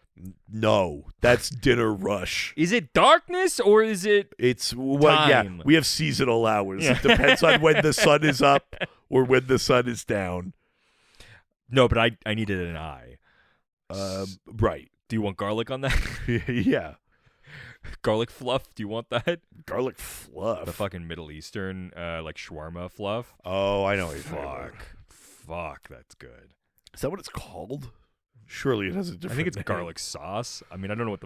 No, that's dinner rush. Is it darkness or is it It's yeah. time? We have seasonal hours. Yeah. It depends on when the sun is up or when the sun is down. No, but I needed an eye. Right. Do you want garlic on that? Yeah. Garlic fluff? Do you want that? Garlic fluff. The fucking Middle Eastern like shawarma fluff? Oh, I know what you're talking about. Fuck, that's good. Is that what it's called? Surely it has a different I think it's name. garlic sauce. I mean, I don't know what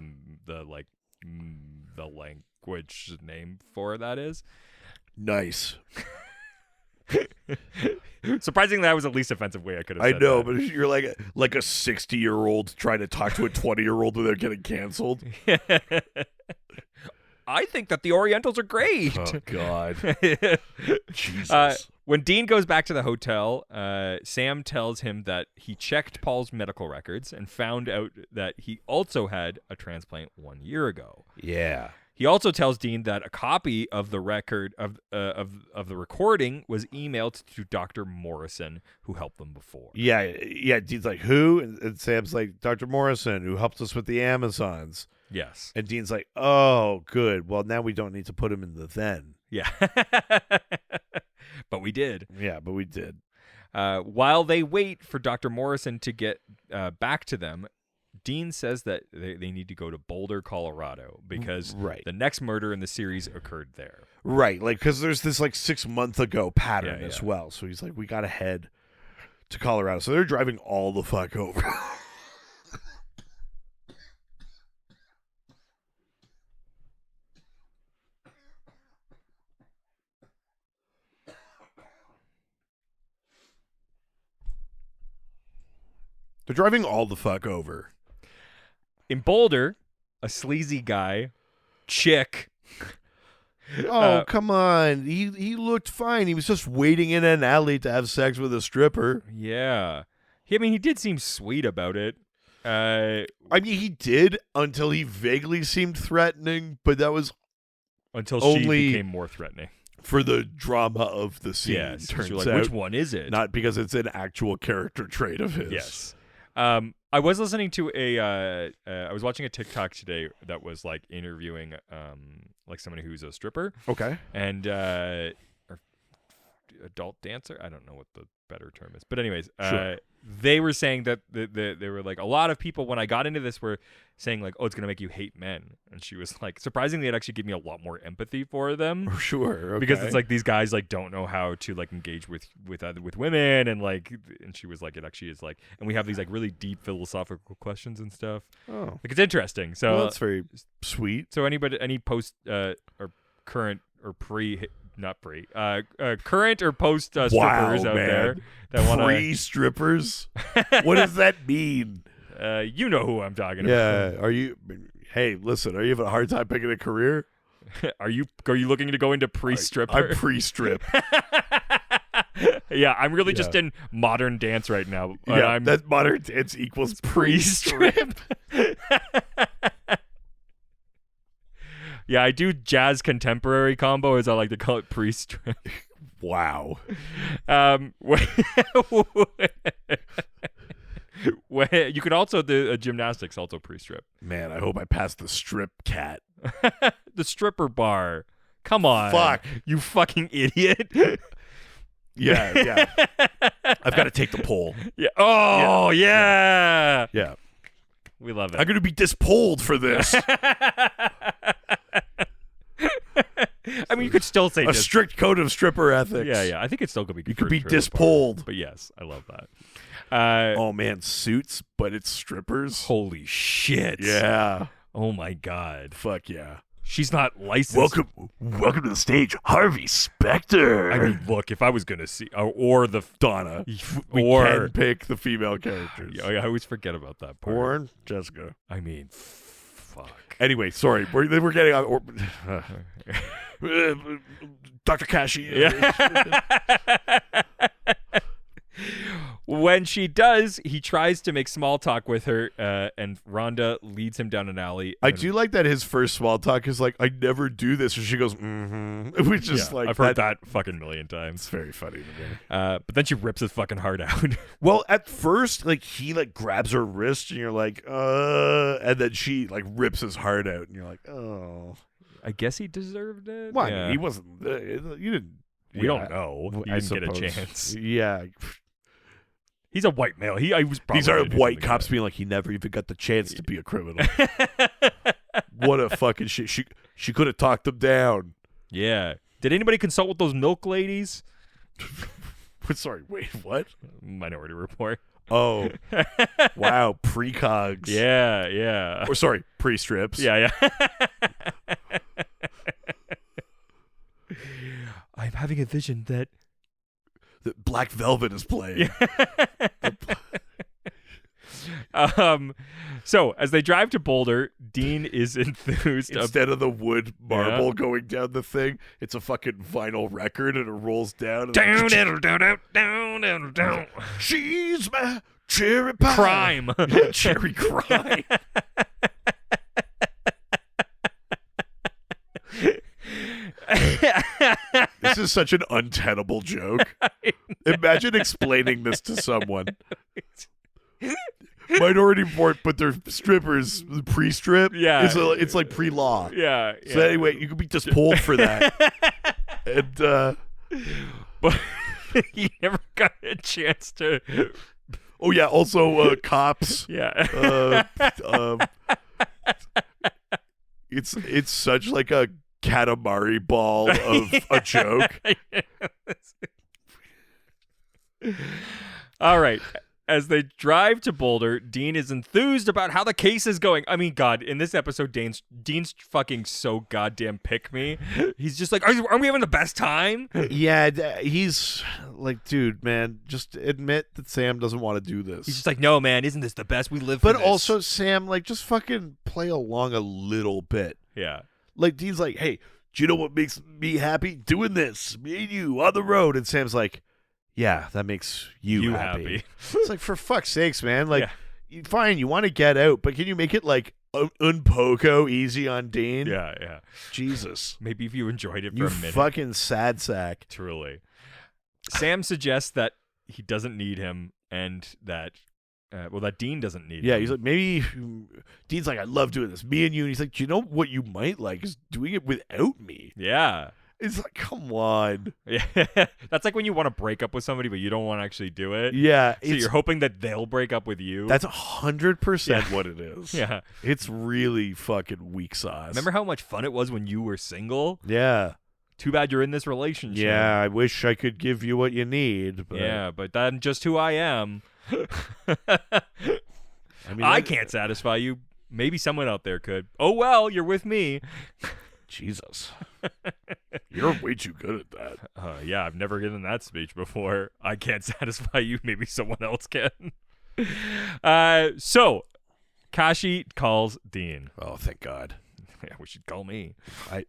the language name for that is. Nice. Surprisingly, that was the least offensive way I could have I said know, that. but you're like a 60-year-old trying to talk to a 20-year-old without getting canceled. I think that the Orientals are great. Oh, God. Jesus. When Dean goes back to the hotel, Sam tells him that he checked Paul's medical records and found out that he also had a transplant 1 year ago. Yeah. He also tells Dean that a copy of the record of the recording was emailed to Dr. Morrison, who helped them before. Yeah. Dean's like, who? And Sam's like, Dr. Morrison, who helped us with the Amazons. Yes. And Dean's like, oh, good. Well, now we don't need to put him in the then. Yeah. But we did. Yeah, but we did. While they wait for Dr. Morrison to get back to them, Dean says that they need to go to Boulder, Colorado, because the next murder in the series occurred there. Right, like, because there's this, like, 6 month ago pattern as Yeah. well. So he's like, we got to head to Colorado. So they're driving all the fuck over. They're driving all the fuck over. In Boulder, a sleazy guy, chick. Oh, come on. He looked fine. He was just waiting in an alley to have sex with a stripper. Yeah. I mean, he did seem sweet about it. I mean, he did until he vaguely seemed threatening, but that was Until only she became more threatening. for the drama of the scene. Yes. Turns You're like, out, which one is it? not because it's an actual character trait of his. Yes. I was listening to I was watching a TikTok today that was like interviewing like somebody who's a stripper Okay. and or adult dancer. I don't know what the better term is, but anyways, Sure. they were saying that they were like, a lot of people when I got into this were saying like, oh, it's gonna make you hate men, and she was like, surprisingly, it actually gave me a lot more empathy for them. Sure. Okay. Because it's like these guys like don't know how to like engage with women, and she was like, it actually is like, and we have these like really deep philosophical questions and stuff. Oh, Like it's interesting. So well, that's very sweet. so any post or current or current or post strippers Wow, out man. there that want Free strippers? What does that mean? you know who I'm talking Yeah. Are you? Hey, listen. Are you having a hard time picking a career? about. Are you looking to go into pre-stripper? I'm pre-strip. Yeah, I'm really just in modern dance right now. Yeah, I'm that modern dance equals pre-strip. Yeah, I do jazz contemporary combo, as I like to call it, pre-strip. Wow. You could also do gymnastics, also pre-strip. Man, I hope I passed the strip cat. The stripper bar. Come on. Fuck. You fucking idiot. Yeah. I've got to take the pole. Yeah. Oh, yeah. Yeah. We love it. I'm going to be dispoled for this. I mean, you could still say A strict code of stripper ethics. Yeah. I think it's still going to be good. You could be for a dispoled. bar. But yes, I love that. Oh, man, suits, but it's strippers? Holy shit. Yeah. Oh, my God. Fuck yeah. She's not licensed. Welcome to the stage, Harvey Specter. I mean, look, if I was going to see... Or the... Donna. We or... can pick the female characters. I always forget about that part. Porn, Jessica. I mean, fuck. Anyway, sorry. We're getting on... Dr. Kashi. Yeah. When she does, he tries to make small talk with her, and Rhonda leads him down an alley. I do like that his first small talk is like, I never do this. And she goes, which is like... I've heard that fucking million times. It's very funny to me. But then she rips his fucking heart out. Well, at first, like, he, like, grabs her wrist, and you're like, and then she, like, rips his heart out, and you're like, oh. I guess he deserved it. Well, I Yeah. mean, he wasn't... you didn't... We don't know. He I didn't get a suppose. chance. Yeah. He's a white male. I was probably These are gonna do white something cops like being like, he never even got the chance to be a criminal. What a fucking shit. She could have talked him down. Yeah. Did anybody consult with those milk ladies? Sorry, wait, what? Minority Report. Oh. Wow, precogs. Yeah. Or sorry, pre-strips. Yeah. I'm having a vision that... That Black Velvet is playing. So as they drive to Boulder, Dean is enthused. Instead of the wood marble going down the thing, it's a fucking vinyl record and it rolls down. Down. She's my cherry pie. Crime. Cherry crime. This is such an untenable joke. Imagine explaining this to someone. Minority Report, but they're strippers pre-strip. Yeah. It's like pre-law. Yeah. So anyway, you could be dispolled for that. And but he never got a chance to. oh yeah, also cops. Yeah. It's such like a Katamari ball of a joke. All right. As they drive to Boulder, Dean is enthused about how the case is going. I mean, God, in this episode, Dean's fucking so goddamn pick me. He's just like, are we having the best time? Yeah, he's like, dude, man, just admit that Sam doesn't want to do this. He's just like, no, man, isn't this the best? We live for But this. also, Sam, like, just fucking play along a little bit. Yeah. Like, Dean's like, hey, do you know what makes me happy? Doing this. Me and you on the road. And Sam's like, yeah, that makes you happy. It's like, for fuck's sakes, man. Like, fine, you want to get out, but can you make it, like, unpoco easy on Dean? Yeah. Jesus. Maybe if you enjoyed it for You a minute. fucking sad sack. Truly. Sam suggests that he doesn't need him and that, that Dean doesn't need him. Yeah, he's like, maybe Dean's like, I love doing this. Me and you. And he's like, do you know what you might like is doing it without me. Yeah. It's like, come on. Yeah. That's like when you want to break up with somebody, but you don't want to actually do it. Yeah. So you're hoping that they'll break up with you. That's 100% what it is. Yeah. It's really fucking weak sauce. Remember how much fun it was when you were single? Yeah. Too bad you're in this relationship. Yeah, I wish I could give you what you need. But Yeah, but that's just who I am. I can't satisfy you. Maybe someone out there could. Oh, well, you're with me. Jesus. You're way too good at that. Yeah, I've never given that speech before. I can't satisfy you. Maybe someone else can. So, Kashi calls Dean. Oh, thank God. Yeah, we should call me.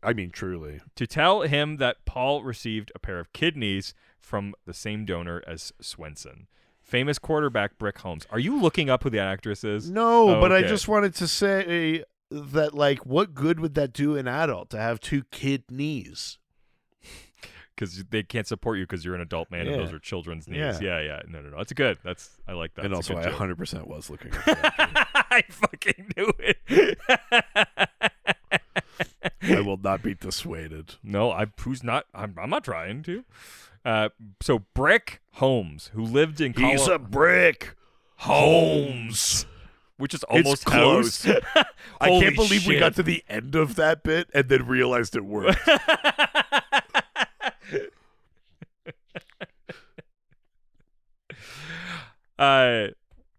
I mean, truly. To tell him that Paul received a pair of kidneys from the same donor as Swenson. Famous quarterback Brick Holmes. Are you looking up who the actress is? No, but I okay. just wanted to say that, like, what good would that do an adult to have 2 kidneys? Because they can't support you because you're an adult man and Yeah. those are children's needs. Yeah. Yeah. No. That's good. I like that. And That's a also, I good joke. 100% was looking at that. I fucking knew it. I will not be dissuaded. No, I'm not trying to. So Brick Holmes, who lived in He's a brick. Holmes, which is almost It's close. house. I Holy can't believe we shit. got to the end of that bit and then realized it worked.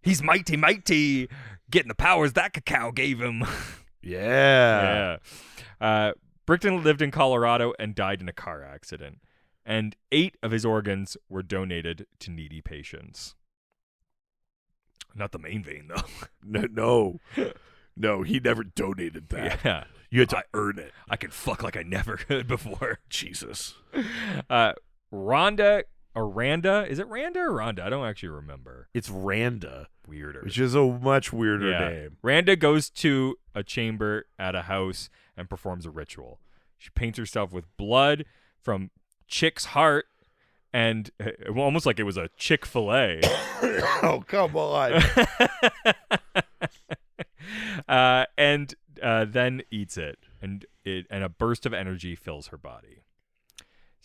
He's mighty, getting the powers that cacao gave him. Yeah. Brickton lived in Colorado and died in a car accident, and 8 of his organs were donated to needy patients. Not the main vein, though. No, he never donated that. Yeah. You had to earn it. I can fuck like I never could before. Jesus. Randa, or Randa? Is it Randa or Rhonda? I don't actually remember. It's Randa, Weirder. which is a much weirder name. Randa goes to a chamber at a house and performs a ritual. She paints herself with blood from Chick's heart, and almost like it was a Chick-fil-A. Oh, come on. And then eats it, and a burst of energy fills her body.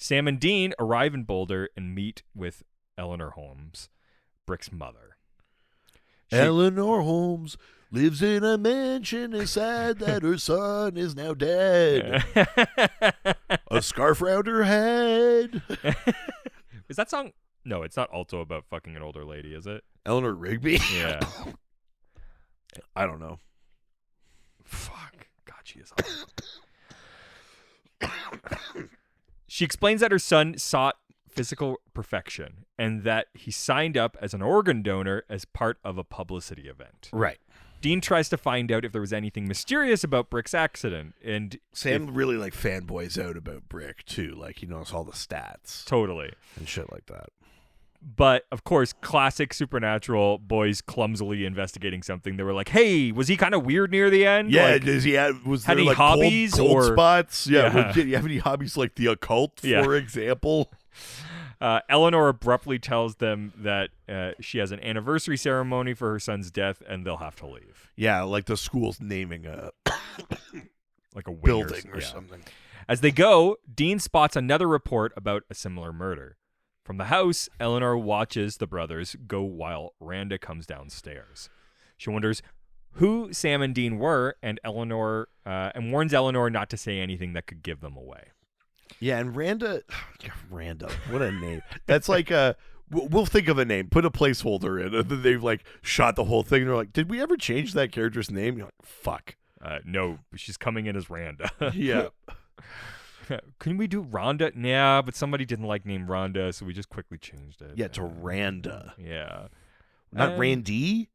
Sam and Dean arrive in Boulder and meet with Eleanor Holmes, Brick's mother. Eleanor Holmes lives in a mansion and is sad that her son is now dead. A scarf around her head. Is that song? No, it's not also about fucking an older lady, is it? Eleanor Rigby? Yeah. I don't know. Fuck. God, she is hot. She explains that her son sought physical perfection and that he signed up as an organ donor as part of a publicity event. Right. Dean tries to find out if there was anything mysterious about Brick's accident, and Sam really like fanboys out about Brick too. Like he knows all the stats totally. and shit like that. But of course, classic Supernatural boys clumsily investigating something. They were like, "Hey, was he kind of weird near the end? Yeah, Like, does he have was had there any like hobbies cold or- spots? Yeah, Yeah. did you have any hobbies like the occult, Yeah. for example? Eleanor abruptly tells them that she has an anniversary ceremony for her son's death, and they'll have to leave, Yeah, like the school's naming a like a wing building or yeah. something. As they go, Dean spots another report about a similar murder. From the house, Eleanor watches the brothers go while Randa comes downstairs. She wonders who Sam and Dean were, and warns Eleanor not to say anything that could give them away. Yeah, and Randa, what a name. That's like we'll think of a name, put a placeholder in, and then they've like shot the whole thing. And they're like, did we ever change that character's name? You're like, fuck. No, she's coming in as Randa. Yeah. Can we do Rhonda? Nah, but somebody didn't like name Rhonda, so we just quickly changed it. Yeah, to Randa. Yeah. Not Randy?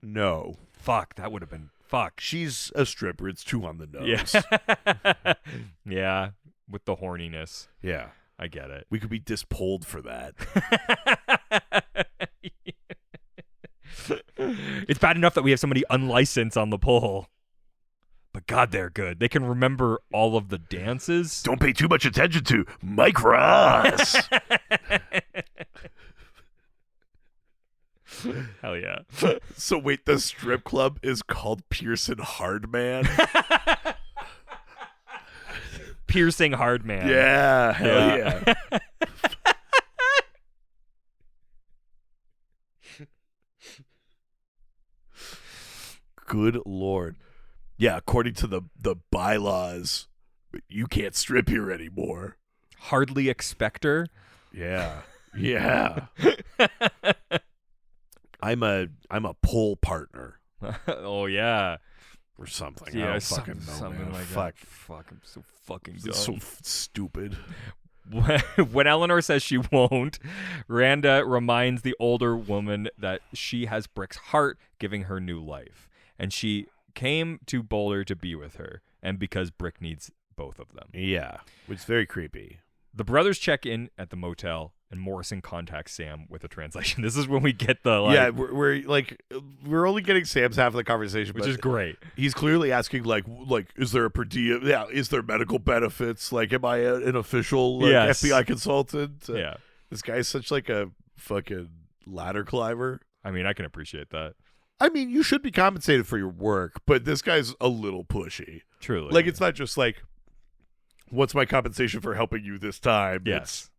No. Fuck, that would have been fuck. She's a stripper. It's 2 on the nose. Yeah. Yeah, with the horniness. Yeah. I get it. We could be dispoled for that. It's bad enough that we have somebody unlicensed on the poll. But God, they're good. They can remember all of the dances. Don't pay too much attention to Mike Ross. Hell yeah. So wait, the strip club is called Pearson Hardman? Piercing hard man. Yeah, hell yeah. Good Lord. Yeah, according to the bylaws, you can't strip here anymore. Hardly expector. Yeah. Yeah. I'm a pole partner Oh yeah. or something. I Yeah, don't fucking know, something man. like Fuck. that. Fuck, I'm so fucking This dumb. is so stupid. When Eleanor says she won't, Randa reminds the older woman that she has Brick's heart giving her new life. And she came to Boulder to be with her, and because Brick needs both of them. Yeah, which is very creepy. The brothers check in at the motel, And Morrison contacts Sam with a translation. This is when we get the like, yeah, we're only getting Sam's half of the conversation, which but is great. he's clearly asking like is there a per diem? Yeah, is there medical benefits? Like, am I an official Yes. FBI consultant? Yeah. This guy's such like a fucking ladder climber. I mean, I can appreciate that. I mean, you should be compensated for your work, but this guy's a little pushy. Truly. Like, it's not just like, what's my compensation for helping you this time? Yes.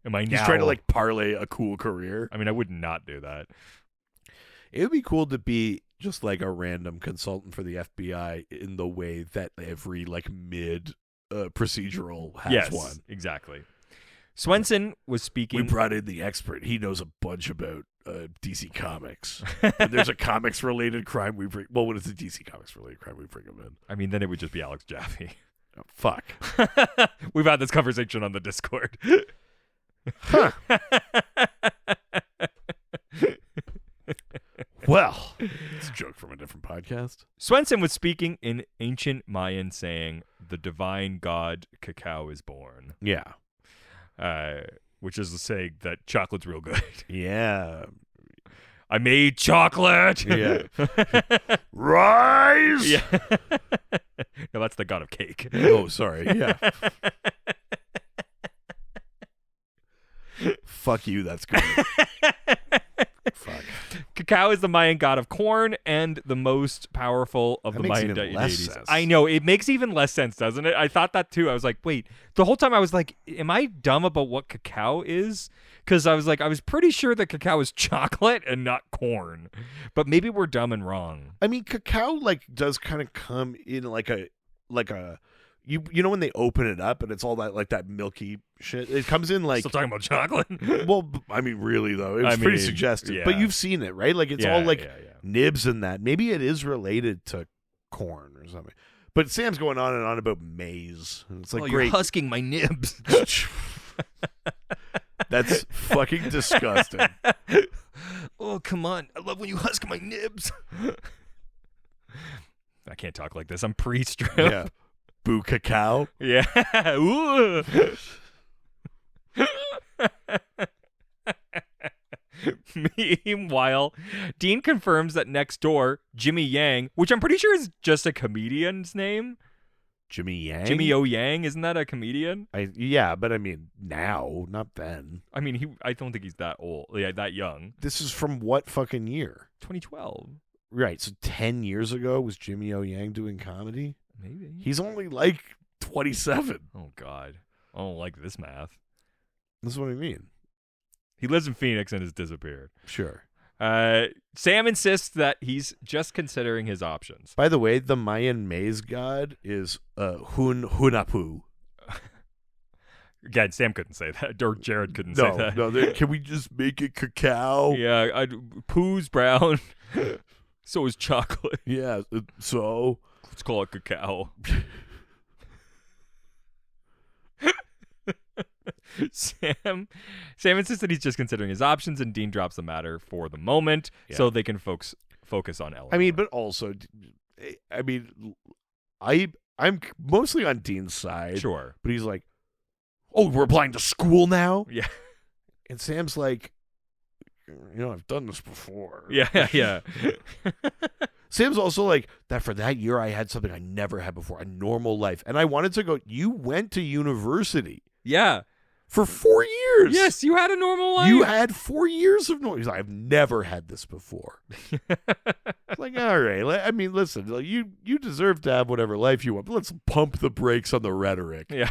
Am I He's now? trying to like parlay a cool career. I mean, I would not do that. It would be cool to be just like a random consultant for the FBI in the way that every like mid procedural has Yes, one. exactly. Swenson was speaking. We brought in the expert. He knows a bunch about DC Comics. And there's a comics related crime we bring. Well, when it's a DC Comics related crime, we bring him in. I mean, then it would just be Alex Jaffe. Oh, fuck. We've had this conversation on the Discord. Huh. Well, it's a joke from a different podcast. Swenson was speaking in ancient Mayan, saying, "The divine god cacao is born," Yeah. which is to say that chocolate's real good. Yeah. I made chocolate. Yeah. Rise. Yeah. No, that's the god of cake. Oh, sorry. Yeah. Fuck you. That's good. Fuck. Cacao is the Mayan god of corn and the most powerful of That the makes Mayan even less deities. sense. I know, it makes even less sense, doesn't it? I thought that too. I was like, wait, the whole time I was like, am I dumb about what cacao is? Because I was like, I was pretty sure that cacao is chocolate and not corn. But maybe we're dumb and wrong. I mean, cacao like does kind of come in like a you know when they open it up and it's all that like that milky shit. It comes in like Still talking about chocolate? well, I mean, really though, it's I pretty mean, suggestive. yeah. But you've seen it, right? Like it's Yeah, all like yeah. nibs and that. Maybe it is related to corn or something. But Sam's going on and on about maize, and it's like You're great. husking my nibs. That's fucking disgusting. Oh, come on. I love when you husk my nibs. I can't talk like this. I'm pre-strip. Yeah. Boo cacao. Yeah. Ooh. Meanwhile, Dean confirms that next door, Jimmy Yang, which I'm pretty sure is just a comedian's name. Jimmy Yang. Jimmy O Yang, isn't that a comedian? Yeah, but I mean now, not then. I mean, I don't think he's that old. Yeah, that young. This is from what fucking year? 2012. Right, so 10 years ago was Jimmy O Yang doing comedy? Maybe. He's only like 27. Oh, God. I don't like this math. That's what I mean. He lives in Phoenix and has disappeared. Sure. Sam insists that he's just considering his options. By the way, the Mayan maize god is Hunapu. Again, Sam couldn't say that, or Jared couldn't say that. No, can we just make it cacao? Yeah, poo's brown. So is chocolate. Yeah, so? Let's call it cacao. Sam insists that he's just considering his options, and Dean drops the matter for the moment so they can focus on Eleanor. I mean, but also, I'm mostly on Dean's side. Sure. But he's like, oh, we're applying to school now? Yeah. And Sam's like, I've done this before. Yeah. Sam's also like, that for that year I had something I never had before, a normal life. And I wanted to go, you went to university. Yeah. For 4 years. Yes, you had a normal life. You had 4 years of noise. I've never had this before. It's like, all right. I mean, listen, you deserve to have whatever life you want, but let's pump the brakes on the rhetoric. Yeah.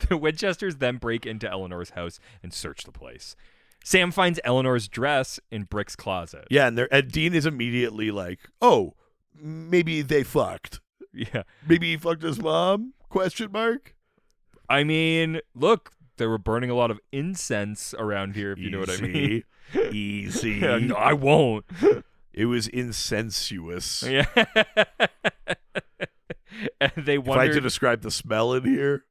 The Winchesters then break into Eleanor's house and search the place. Sam finds Eleanor's dress in Brick's closet. Yeah, and Dean is immediately like, oh, maybe they fucked. Yeah. Maybe he fucked his mom? ? I mean, look, they were burning a lot of incense around here, if you know what I mean. Easy. Yeah, no, I won't. It was insensuous. Yeah. And they If I had wondered. to describe the smell in here,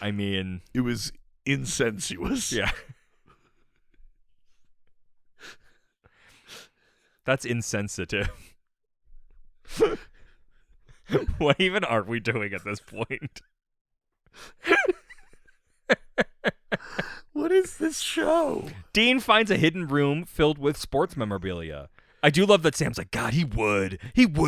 I mean, it was insensuous. yeah. That's insensitive. What even are we doing at this point? What is this show? Dean finds a hidden room filled with sports memorabilia. I do love that Sam's like, God, he would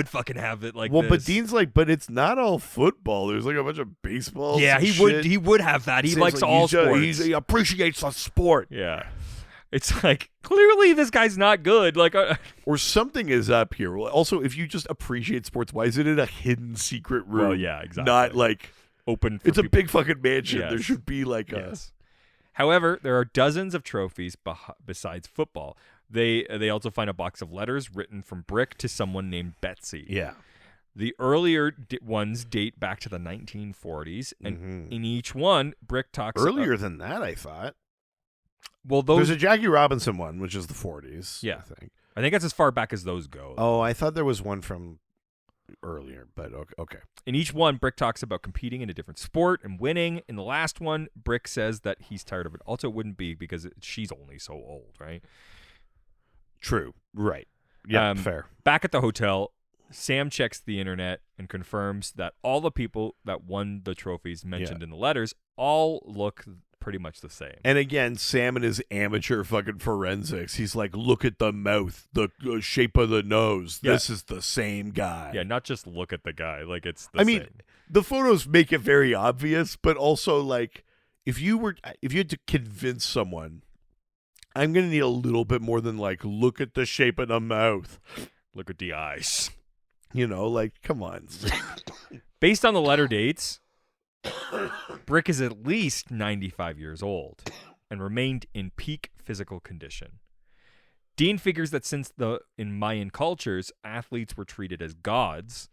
fucking have it like Well, this. but Dean's like, but it's not all football. There's like a bunch of baseball. Yeah, he would have that. He Sam's likes like, all sports. he appreciates the sport. Yeah. It's like, clearly this guy's not good. Like, Or something is up here. Well, also, if you just appreciate sports, why is it in a hidden secret room? Well, yeah, exactly. Not like open for it's a people. big fucking mansion. Yes. There should be like Yes. However, there are dozens of trophies besides football. They also find a box of letters written from Brick to someone named Betsy. Yeah. The earlier ones date back to the 1940s, and in each one, Brick talks Earlier than that, I thought. Well, those There's a Jackie Robinson one, which is the 40s. Yeah. I think. that's as far back as those go. Oh, I thought there was one from earlier, but okay. In each one, Brick talks about competing in a different sport and winning. In the last one, Brick says that he's tired of it. Also, it wouldn't be because she's only so old, right? True. Right. Yeah, fair. Back at the hotel, Sam checks the internet and confirms that all the people that won the trophies mentioned in the letters all look pretty much the same. And again, Sam and his amateur fucking forensics. He's like, look at the mouth, the shape of the nose. Yeah. This is the same guy. Yeah, not just look at the guy. Like, it's the I same. mean, the photos make it very obvious, but also like, if you had to convince someone, I'm gonna need a little bit more than like, look at the shape of the mouth. Look at the eyes. You know, like, come on. Based on the letter dates, Brick is at least 95 years old and remained in peak physical condition. Dean figures that since in Mayan cultures, athletes were treated as gods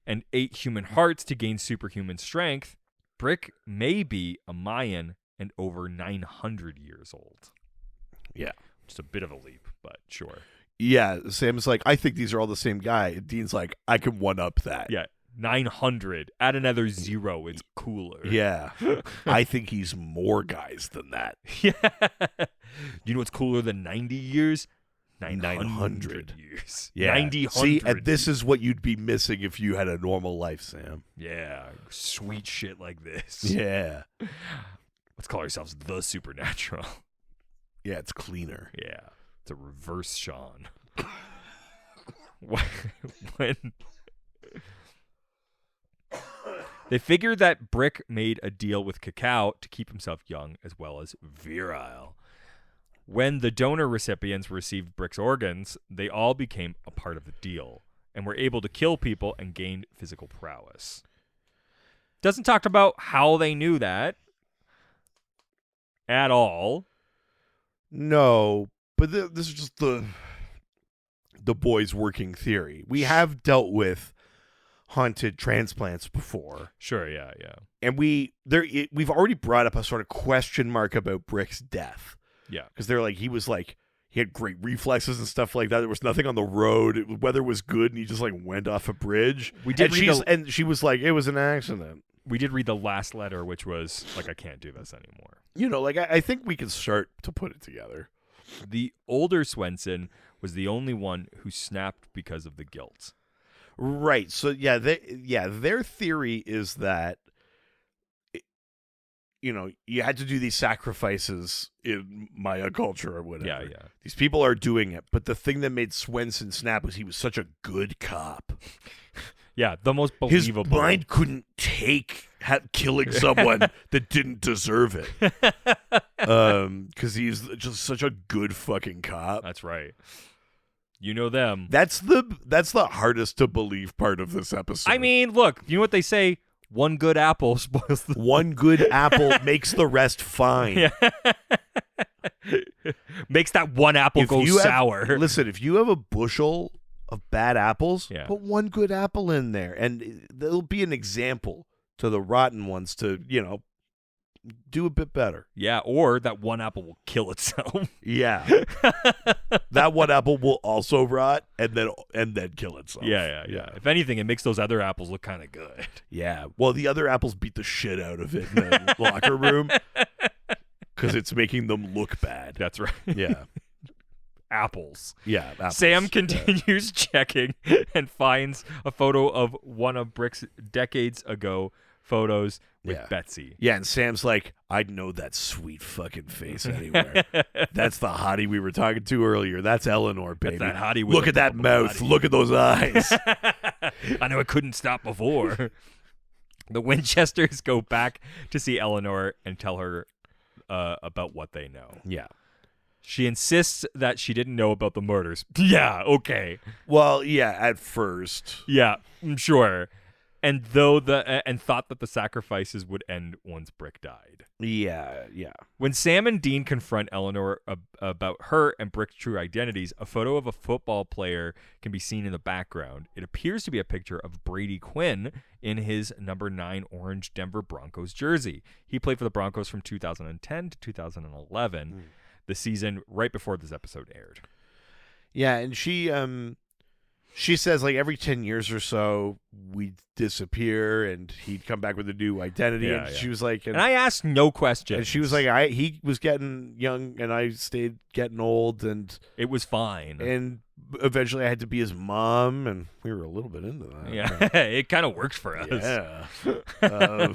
and ate human hearts to gain superhuman strength, Brick may be a Mayan and over 900 years old. Yeah. Just a bit of a leap, but sure. Yeah, Sam's like, I think these are all the same guy. And Dean's like, I can one up that. Yeah, 900. Add another 0. It's cooler. Yeah. I think he's more guys than that. Yeah. You know what's cooler than 90 years? 900 years. Yeah. 90. See, and this is what you'd be missing if you had a normal life, Sam. Yeah. Sweet shit like this. Yeah. Let's call ourselves the Supernatural. Yeah, it's cleaner. Yeah. It's a reverse Sean. when they figured that Brick made a deal with Cacao to keep himself young as well as virile. When the donor recipients received Brick's organs, they all became a part of the deal and were able to kill people and gain physical prowess. Doesn't talk about how they knew that at all. No, but this is just the boys' working theory. We have dealt with haunted transplants before. Sure, yeah. And we've already brought up a sort of question mark about Brick's death. Yeah. Because they're like, he had great reflexes and stuff like that. There was nothing on the road. Weather was good, and he just like went off a bridge. And she was like, it was an accident. We did read the last letter, which was like, I can't do this anymore. You know, like I think we can start to put it together. The older Swenson was the only one who snapped because of the guilt. Right. So their theory is that you had to do these sacrifices in Maya culture or whatever. Yeah. These people are doing it, but the thing that made Swenson snap was he was such a good cop. Yeah, the most believable. His mind couldn't take killing someone that didn't deserve it. Because he's just such a good fucking cop. That's right. You know them. That's the hardest to believe part of this episode. I mean, look, you know what they say? One good apple spoils the... One good apple makes the rest fine. Yeah. Makes that one apple go sour. Listen, if you have a bushel of bad apples, Yeah. put one good apple in there, and there'll be an example to the rotten ones to, do a bit better. Yeah, or that one apple will kill itself. Yeah. That one apple will also rot and then kill itself. Yeah. If anything, it makes those other apples look kind of good. Yeah. Well, the other apples beat the shit out of it in the locker room because it's making them look bad. That's right. Yeah. Apples. Yeah. Apples. Sam continues checking and finds a photo of one of Brick's decades ago photos with Yeah. Betsy. Yeah, and Sam's like, I'd know that sweet fucking face anywhere. That's the hottie we were talking to earlier. That's Eleanor, baby. That's that hottie with Look the at that mouth. body. Look at those eyes. I know I couldn't stop before. The Winchesters go back to see Eleanor and tell her about what they know. Yeah. She insists that she didn't know about the murders. Yeah, okay. Well, yeah, at first. Yeah, I'm sure. And thought that the sacrifices would end once Brick died. Yeah. When Sam and Dean confront Eleanor about her and Brick's true identities, a photo of a football player can be seen in the background. It appears to be a picture of Brady Quinn in his number 9 orange Denver Broncos jersey. He played for the Broncos from 2010 to 2011, the season right before this episode aired. Yeah, and she says, like, every 10 years or so, we'd disappear, and he'd come back with a new identity. Yeah, and yeah. she was like... And I asked no questions. And she was like, he was getting young, and I stayed getting old, and it was fine. And eventually I had to be his mom, and we were a little bit into that. Yeah, it kind of works for us. Yeah.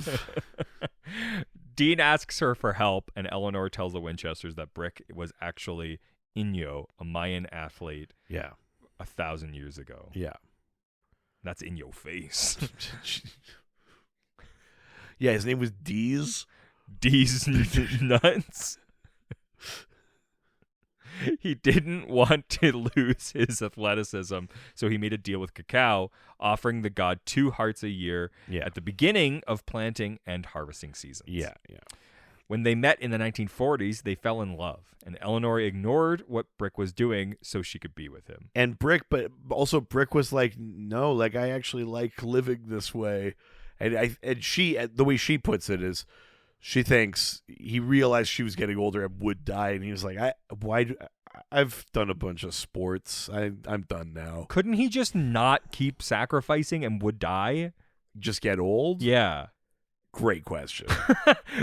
Dean asks her for help, and Eleanor tells the Winchesters that Brick was actually Inyo, a Mayan athlete, Yeah. 1,000 years ago. Yeah. That's in your face. Yeah, his name was Deez. D's nuts. He didn't want to lose his athleticism, so he made a deal with Cacao, offering the god 2 hearts a year at the beginning of planting and harvesting seasons. Yeah. When they met in the 1940s, they fell in love, and Eleanor ignored what Brick was doing so she could be with him. And Brick was like, no, like, I actually like living this way. And she, the way she puts it is, she thinks he realized she was getting older and would die, and he was like, I've done a bunch of sports. I'm done now. Couldn't he just not keep sacrificing and would die? Just get old? Yeah. Great question.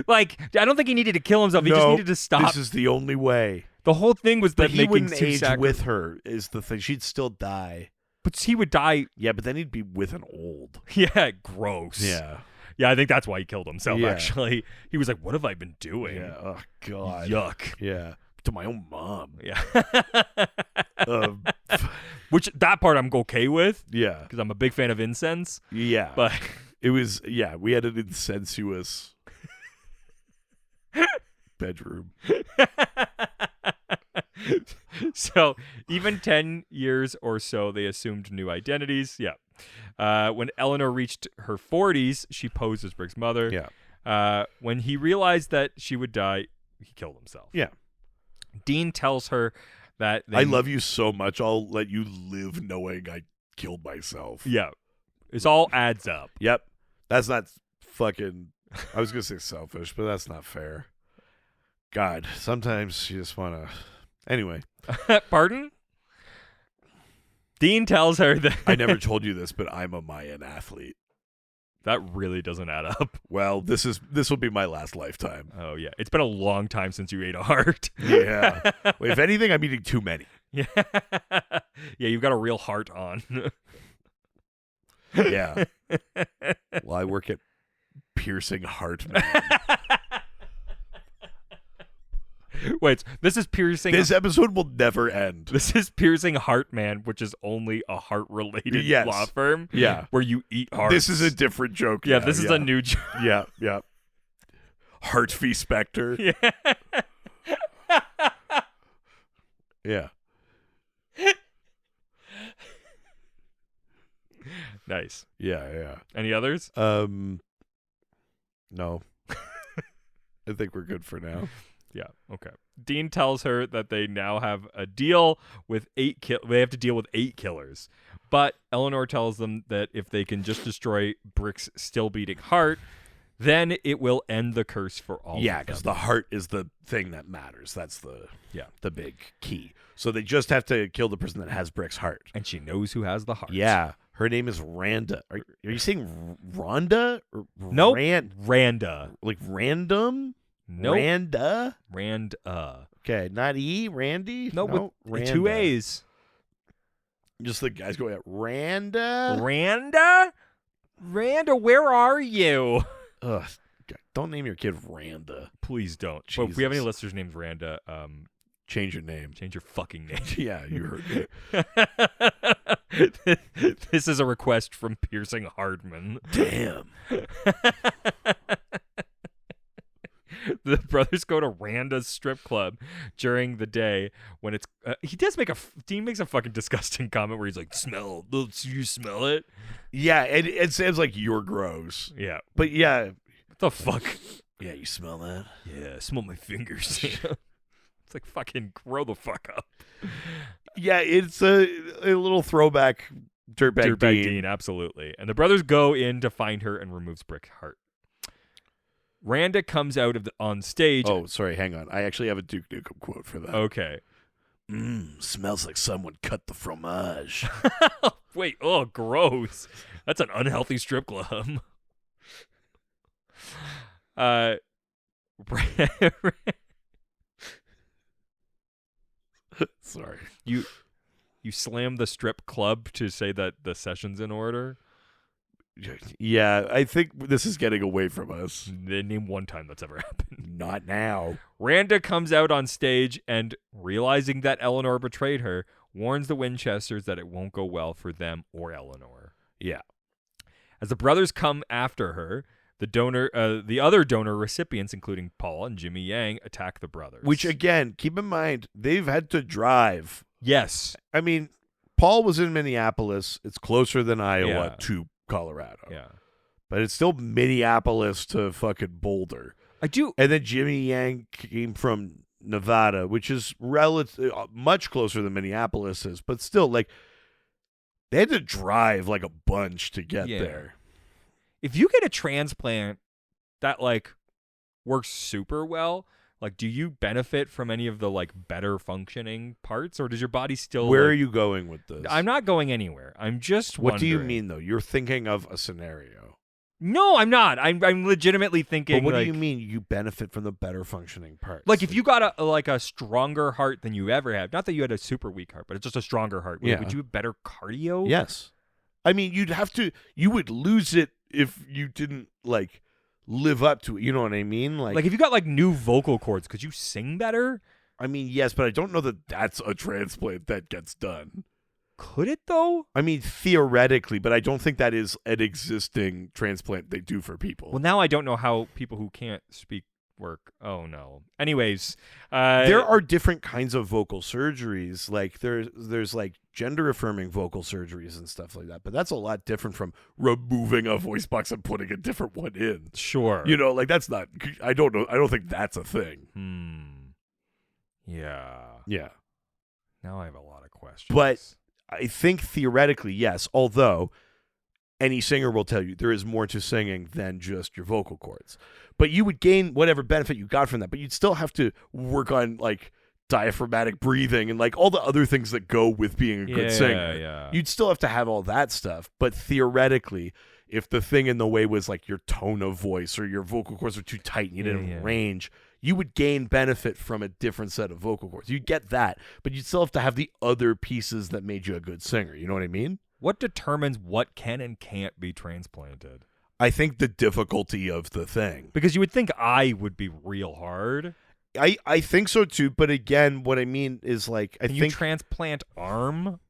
Like, I don't think he needed to kill himself. He just needed to stop. This is the only way. The whole thing was But that he making wouldn't two age with her is the thing. She'd still die. But he would die. Yeah, but then he'd be with an old. Yeah, gross. Yeah. Yeah, I think that's why he killed himself, Yeah. actually. He was like, what have I been doing? Yeah. Oh, God. Yuck. Yeah. To my own mom. Yeah. Um, Which, that part I'm okay with, yeah. because I'm a big fan of incense. Yeah. But it was, we had an incestuous bedroom. So even 10 years or so, they assumed new identities. Yeah. When Eleanor reached her 40s, she posed as Brick's mother. Yeah. When he realized that she would die, he killed himself. Yeah. Dean tells her that I love you so much, I'll let you live knowing I killed myself. Yeah. This all adds up. Yep. That's not fucking... I was going to say selfish, but that's not fair. God, sometimes you just want to... Anyway. Pardon? Dean tells her that... I never told you this, but I'm a Mayan athlete. That really doesn't add up. Well, this will be my last lifetime. Oh, yeah. It's been a long time since you ate a heart. Yeah. Well, if anything, I'm eating too many. Yeah. Yeah, you've got a real heart on. Yeah. Well, I work at Piercing Heart Man. Wait, this is Piercing... This episode will never end. This is Piercing Heart Man, which is only a heart-related Yes. law firm. Yeah. Where you eat hearts. This is a different joke. Yeah, now, this is a new joke. Yeah, yeah. Heart v. Spectre. Yeah. Yeah. Nice. Yeah, yeah. Any others? No. I think we're good for now. Yeah. Okay. Dean tells her that they now have a deal with they have to deal with 8 killers. But Eleanor tells them that if they can just destroy Brick's still beating heart, then it will end the curse for all Yeah, of them. because the heart is the thing that matters. That's the Yeah. the big key. So they just have to kill the person that has Brick's heart. And she knows who has the heart. Yeah. Her name is Randa. Are you saying Rhonda? Or Nope. Randa. Like random? Nope. Randa? Randa. Okay, not E, Randy? No, with Randa. 2 A's. Just the guys going, Randa? Randa? Randa, where are you? Ugh. Don't name your kid Randa. Please don't. But if we have any Jesus. listeners named Randa, Change your name. change your fucking name. Yeah, you heard me. This is a request from Piercing Hardman. Damn. The brothers go to Randa's strip club during the day when it's. Dean makes a fucking disgusting comment where he's like, "Smell? You smell it?" Yeah, it sounds like you're gross. Yeah. But yeah. What the fuck? Yeah, you smell that? Yeah, smell my fingers. It's like fucking grow the fuck up. Yeah, it's a little throwback Dirtbag Dean. Absolutely. And the brothers go in to find her and removes Brick's heart. Randa comes out on stage. Oh, sorry, hang on. I actually have a Duke Nukem quote for that. Okay. Smells like someone cut the fromage. Wait, oh, gross. That's an unhealthy strip club. Sorry. You slam the strip club to say that the session's in order? Yeah, I think this is getting away from us. Name one time that's ever happened. Not now. Randa comes out on stage and, realizing that Eleanor betrayed her, warns the Winchesters that it won't go well for them or Eleanor. Yeah. As the brothers come after her, the other donor recipients, including Paul and Jimmy Yang, attack the brothers. Which, again, keep in mind, they've had to drive. Yes. I mean, Paul was in Minneapolis. It's closer than Iowa to Colorado. Yeah. But it's still Minneapolis to fucking Boulder. I do. And then Jimmy Yang came from Nevada, which is much closer than Minneapolis is. But still, like, they had to drive like a bunch to get there. If you get a transplant that, like, works super well, like, do you benefit from any of the, like, better functioning parts, or does your body still... Where like, are you going with this? I'm not going anywhere. I'm just What do you wondering. mean, though? You're thinking of a scenario. No, I'm not. I'm legitimately thinking, But what like, do you mean you benefit from the better functioning parts? like, if you got a stronger heart than you ever have, not that you had a super weak heart, but it's just a stronger heart, Yeah. would you have better cardio? Yes. I mean, you would lose it if you didn't, like, live up to it. You know what I mean? Like if you got, like, new vocal cords, could you sing better? I mean, yes, but I don't know that that's a transplant that gets done. Could it, though? I mean, theoretically, but I don't think that is an existing transplant they do for people. Well, now I don't know how people who can't speak work. Oh, no. Anyways. There are different kinds of vocal surgeries. Like, there's like, gender-affirming vocal surgeries and stuff like that. But that's a lot different from removing a voice box and putting a different one in. Sure. You know, like, that's not... I don't know. I don't think that's a thing. Yeah. Yeah. Now I have a lot of questions. But I think theoretically, yes. Although any singer will tell you there is more to singing than just your vocal cords. But you would gain whatever benefit you got from that. But you'd still have to work on, like, diaphragmatic breathing and, like, all the other things that go with being a good singer. Yeah. You'd still have to have all that stuff. But theoretically, if the thing in the way was, like, your tone of voice or your vocal cords were too tight and you didn't have range, you would gain benefit from a different set of vocal cords. You'd get that, but you'd still have to have the other pieces that made you a good singer. You know what I mean? What determines what can and can't be transplanted? I think the difficulty of the thing. Because you would think eye would be real hard. I think so too, but again, what I mean is, like, I Can think you transplant arm?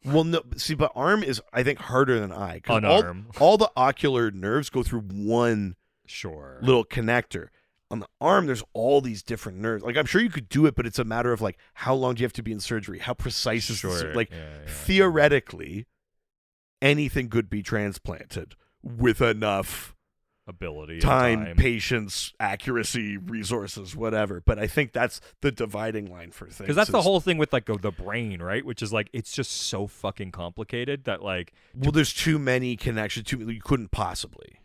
well, no, see, but arm is, I think, harder than eye. 'Cause An arm. all the ocular nerves go through one Sure. little connector. On the arm, there's all these different nerves. Like, I'm sure you could do it, but it's a matter of, like, how long do you have to be in surgery? How precise is the Sure. like, Yeah. theoretically, anything could be transplanted with enough Ability. and time, patience, accuracy, resources, whatever. But I think that's the dividing line for things. Because that's the is- whole thing with, like, the brain, right? Which is, like, it's just so fucking complicated that, like, Well, there's too many connections. You couldn't possibly.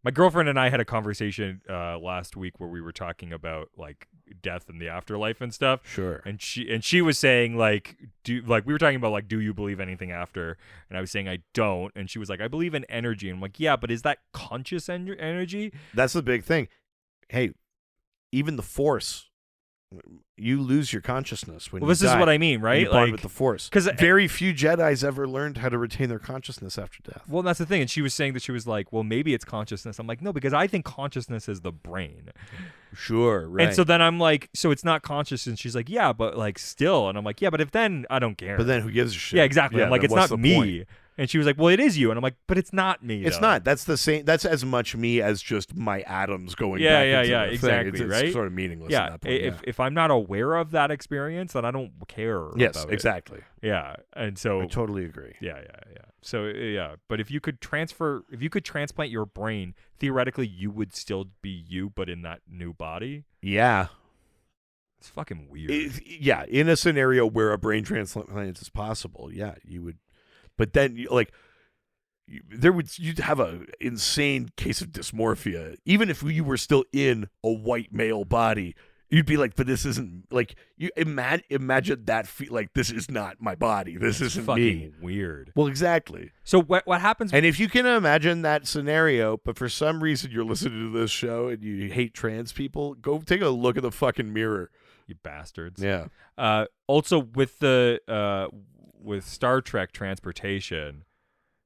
my girlfriend and I had a conversation last week where we were talking about, like, death and the afterlife and stuff. Sure. And she was saying, like, we were talking about, like, do you believe anything after? And I was saying I don't. And she was like, I believe in energy. And I'm like, yeah, but is that conscious energy? That's the big thing. Hey, even the Force You lose your consciousness when Well, you this is die, what I mean, when right? you bond Like, with the Force. 'cause very few Jedis ever learned how to retain their consciousness after death. well, that's the thing. And she was saying that she was like, well, maybe it's consciousness. I'm like, no, because I think consciousness is the brain. Sure, right. And so then I'm like, so it's not conscious. And she's like, yeah, but like still. And I'm like, yeah, but if then I don't care. but then who gives a shit? yeah, exactly. Yeah, I'm like, then it's what's not the me. point? And she was like, well, it is you. And I'm like, but it's not me. It's though. not. That's the same. That's as much me as just my atoms going Yeah, back yeah, into yeah, the exactly, thing. It's right? sort of meaningless Yeah. at that point. If I'm not aware of that experience, then I don't care. Yes, about it. exactly. Yeah. And so I totally agree. Yeah. So yeah, but if you could transplant your brain, theoretically you would still be you, but in that new body. Yeah. It's fucking weird. Yeah, in a scenario where a brain transplant is possible, yeah, you would. But then, you'd have a insane case of dysmorphia. Even if you were still in a white male body, you'd be like, but this isn't, like, you imagine that, like, this is not my body. This isn't fucking me. weird. Well, exactly. So what happens? And if you can imagine that scenario, but for some reason you're listening to this show and you hate trans people, go take a look at the fucking mirror. You bastards. Yeah. Also with the with Star Trek transportation,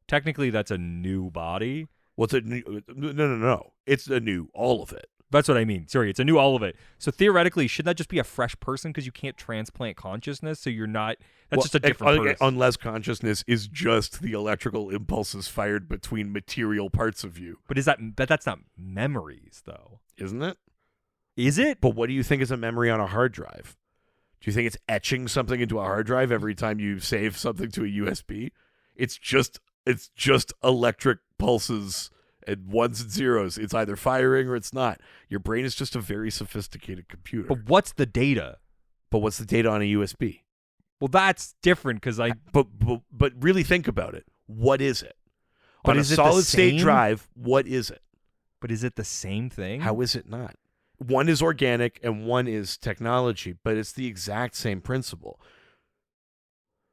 technically that's a new body. Well, it's a new, no. It's a new, all of it. That's what I mean. Sorry, it's a new all of it. So theoretically, shouldn't that just be a fresh person because you can't transplant consciousness? So you're not. That's just a different person. Unless consciousness is just the electrical impulses fired between material parts of you. But that's not memories though, Isn't it? is it? But what do you think is a memory on a hard drive? Do you think it's etching something into a hard drive every time you save something to a USB? It's just electric pulses and ones and zeros. It's either firing or it's not. Your brain is just a very sophisticated computer. But what's the data? But what's the data on a USB? Well, that's different because But really think about it. What is it? But On is a it the solid state same? drive, what is it? But is it the same thing? How is it not? One is organic and one is technology, but it's the exact same principle.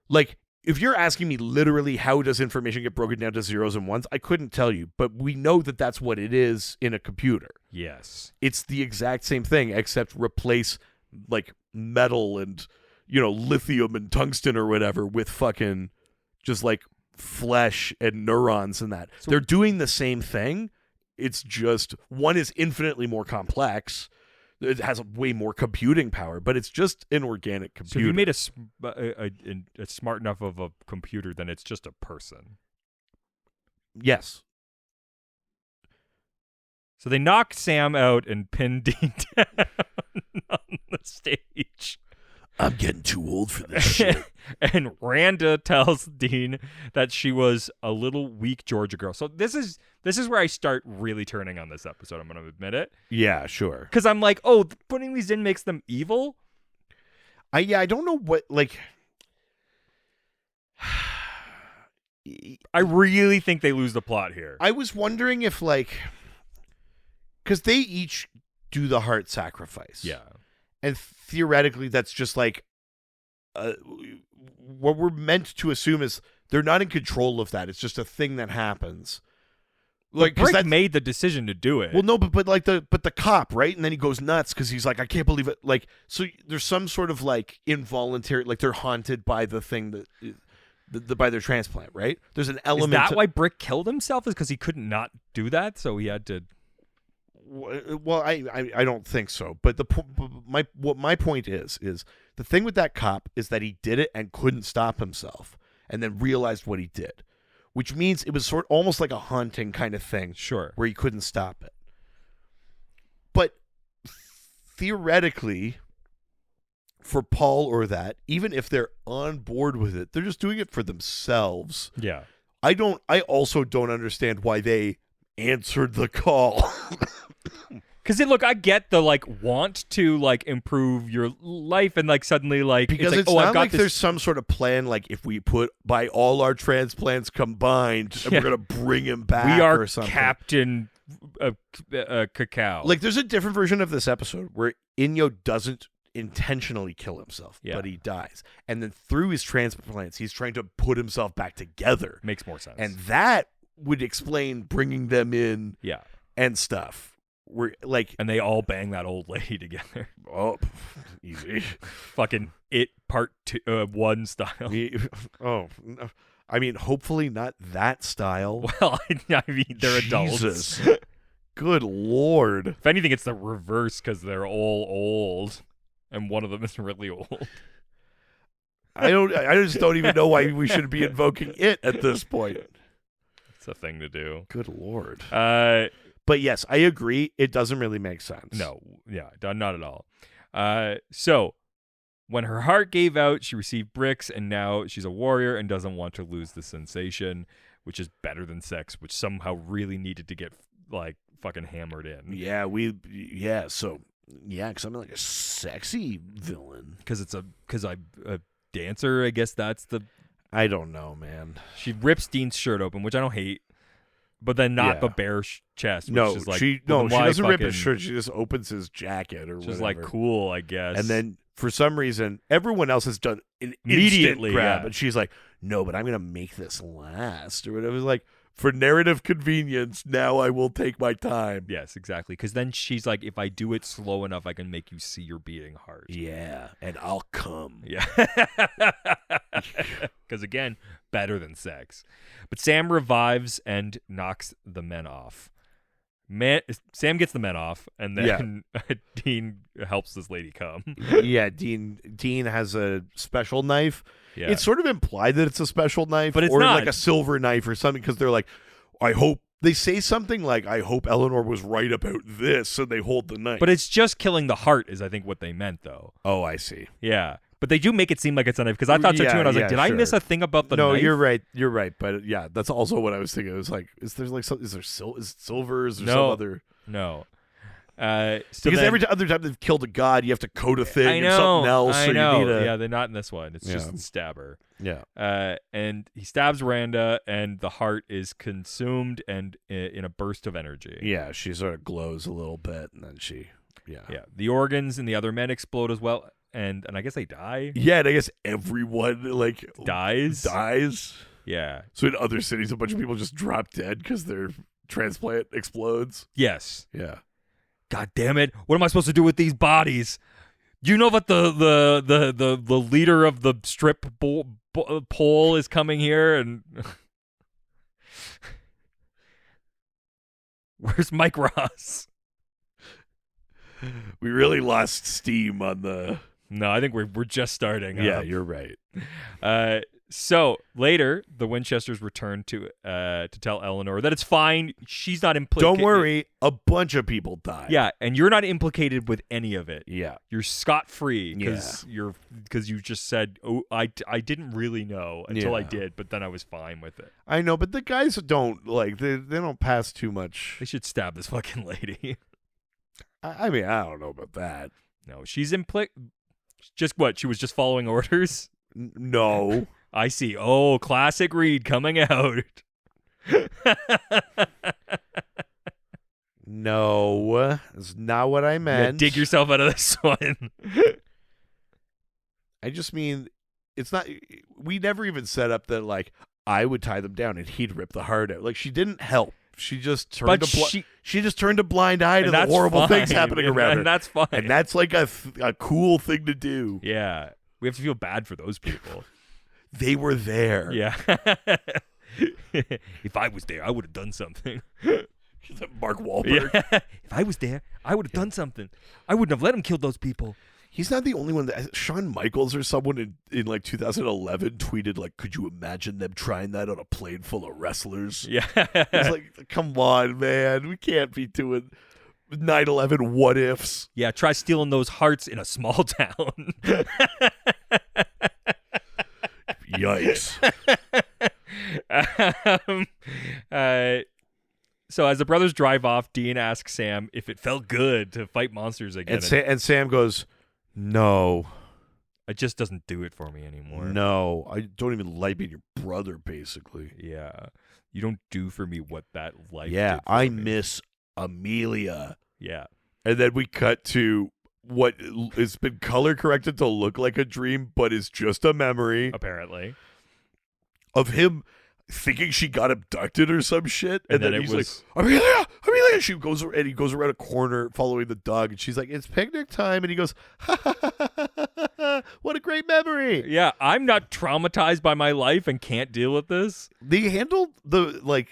Like, if you're asking me literally how does information get broken down to zeros and ones, I couldn't tell you, but we know that that's what it is in a computer. Yes. It's the exact same thing, except replace like metal and, lithium and tungsten or whatever with fucking just like flesh and neurons and that. So- They're doing the same thing. It's just one is infinitely more complex. It has way more computing power, but it's just an organic So computer. if you made a smart enough of a computer, then it's just a person. Yes. So they knock Sam out and pin Dean down on the stage. I'm getting too old for this shit. And Randa tells Dean that she was a little weak Georgia girl. So this is where I start really turning on this episode. I'm going to admit it. Yeah, sure. Because I'm like, oh, putting these in makes them evil? I don't know what, like... I really think they lose the plot here. I was wondering if, like... Because they each do the heart sacrifice. Yeah. And theoretically, that's just like... what we're meant to assume is they're not in control of that. It's just a thing that happens. Like, Brick that made the decision to do it. Well, no, but the cop, right? And then he goes nuts because he's like, I can't believe it. Like, so there's some sort of like involuntary, like they're haunted by the thing that by their transplant, right? There's an element. Is that why Brick killed himself? Is because he couldn't not do that, so he had to. Well, I don't think so. But my point is the thing with that cop is that he did it and couldn't stop himself, and then realized what he did. Which means it was almost like a haunting kind of thing. Sure. Where you couldn't stop it. But theoretically, for Paul or that, even if they're on board with it, they're just doing it for themselves. Yeah. I also don't understand why they answered the call. Because look, I get the like want to like improve your life and like suddenly like because it's like, not like this. there's some sort of plan like if we put by all our transplants combined and we're gonna bring him back. We are or something. Captain Cacao. Like there's a different version of this episode where Inyo doesn't intentionally kill himself, but he dies, and then through his transplants, he's trying to put himself back together. Makes more sense, and that would explain bringing them in, yeah, and stuff. we're like, And they all bang that old lady together. oh, easy. Fucking It Part 1 style. Oh, no. I mean, hopefully not that style. Well, I mean, they're Jesus. adults. Good Lord. If anything, it's the reverse because they're all old, and one of them is really old. I just don't even know why we should be invoking it at this point. It's a thing to do. Good Lord. Uh, But yes, I agree. It doesn't really make sense. no, yeah, not at all. So when her heart gave out, she received bricks, and now she's a warrior and doesn't want to lose the sensation, which is better than sex, which somehow really needed to get like fucking hammered in. Yeah, so because I'm like a sexy villain. Because I'm a dancer. I guess that's the. I don't know, man. She rips Dean's shirt open, which I don't hate, but then not the bare chest. Which No, is like, she well, then why doesn't rip his fucking- shirt. She just opens his jacket or Just whatever. like cool, I guess. And then for some reason, everyone else has done an Immediately, instant grab, yeah. and she's like, "No, but I'm gonna make this last," or whatever. Like, for narrative convenience, now I will take my time. yes, exactly. Because then she's like, if I do it slow enough, I can make you see your beating heart. Yeah, and I'll come. Yeah. Because again, better than sex. But Sam revives and knocks the men off. Sam gets the men off, and then Dean helps this lady come. Yeah, Dean has a special knife. Yeah. It's sort of implied that it's a special knife, But it's or not. like a silver knife or something, because they're like, they say something like, I hope Eleanor was right about this, and they hold the knife. But it's just killing the heart is, I think, what they meant, though. Oh, I see. Yeah. But they do make it seem like it's a knife, because I thought so, too, and I was like, did I miss a thing about the No, knife? you're right. But yeah, that's also what I was thinking. It was like, is there silver? Is there some other? No. Because every other time they've killed a god, you have to code a thing I and know, something else. I so know. You need a, Yeah, they're not in this one. It's Yeah. just stab her. yeah. And he stabs Randa, and the heart is consumed and in a burst of energy. Yeah, she sort of glows a little bit, and then Yeah. The organs and the other men explode as well, and I guess they die. Yeah, and I guess everyone like Dies. Yeah. So in other cities, a bunch of people just drop dead because their transplant explodes. Yes. Yeah. God damn it! What am I supposed to do with these bodies? You know that the leader of the strip pole is coming here, and where's Mike Ross? We really lost steam on the. No, I think we're just starting. Yeah, up. you're right. So later, the Winchesters return to tell Eleanor that it's fine. She's not implicated. Don't worry, a bunch of people died. Yeah, and you're not implicated with any of it. Yeah. You're scot-free because you just said, "Oh, I didn't really know until I Yeah. did, but then I was fine with it." I know, but the guys don't like they don't pass too much. They should stab this fucking lady. I mean, I don't know about that. No, she's just what? She was just following orders? No. I see. Oh, classic Reed coming out. No, that's not what I Yeah, meant. dig yourself out of this one. I just mean, it's not. We never even set up that like I would tie them down and he'd rip the heart out. Like she didn't help. She just turned she just turned a blind eye to And the that's horrible things fine. happening And- around and her. that's fine. And that's like a cool thing to do. Yeah. We have to feel bad for those people. They were there. Yeah. If I was there, I would have done something. Mark Wahlberg. Yeah. If I was there, I would have done something. I wouldn't have let him kill those people. He's not the only one. Shawn Michaels or someone in like 2011 tweeted like, "Could you imagine them trying that on a plane full of wrestlers?" Yeah. It's like, come on, man. We can't be doing 9/11 what ifs. Yeah, try stealing those hearts in a small town. Yikes. So as the brothers drive off, Dean asks Sam if it felt good to fight monsters again. And Sam goes, "No, It just doesn't do it for me anymore. no. I don't even like being your brother, basically." Yeah. You don't do for me what that life Yeah, did for I me. miss Amelia. Yeah. And then we cut to what has been color corrected to look like a dream, but is just a memory Apparently. of him thinking she got abducted or some shit, and then it he's was- like, Amelia. She goes and he goes around a corner following the dog, and she's like, it's picnic time, and he goes, ha ha ha ha ha ha, what a great memory. Yeah, I'm not traumatized by my life and can't deal with this. They handled the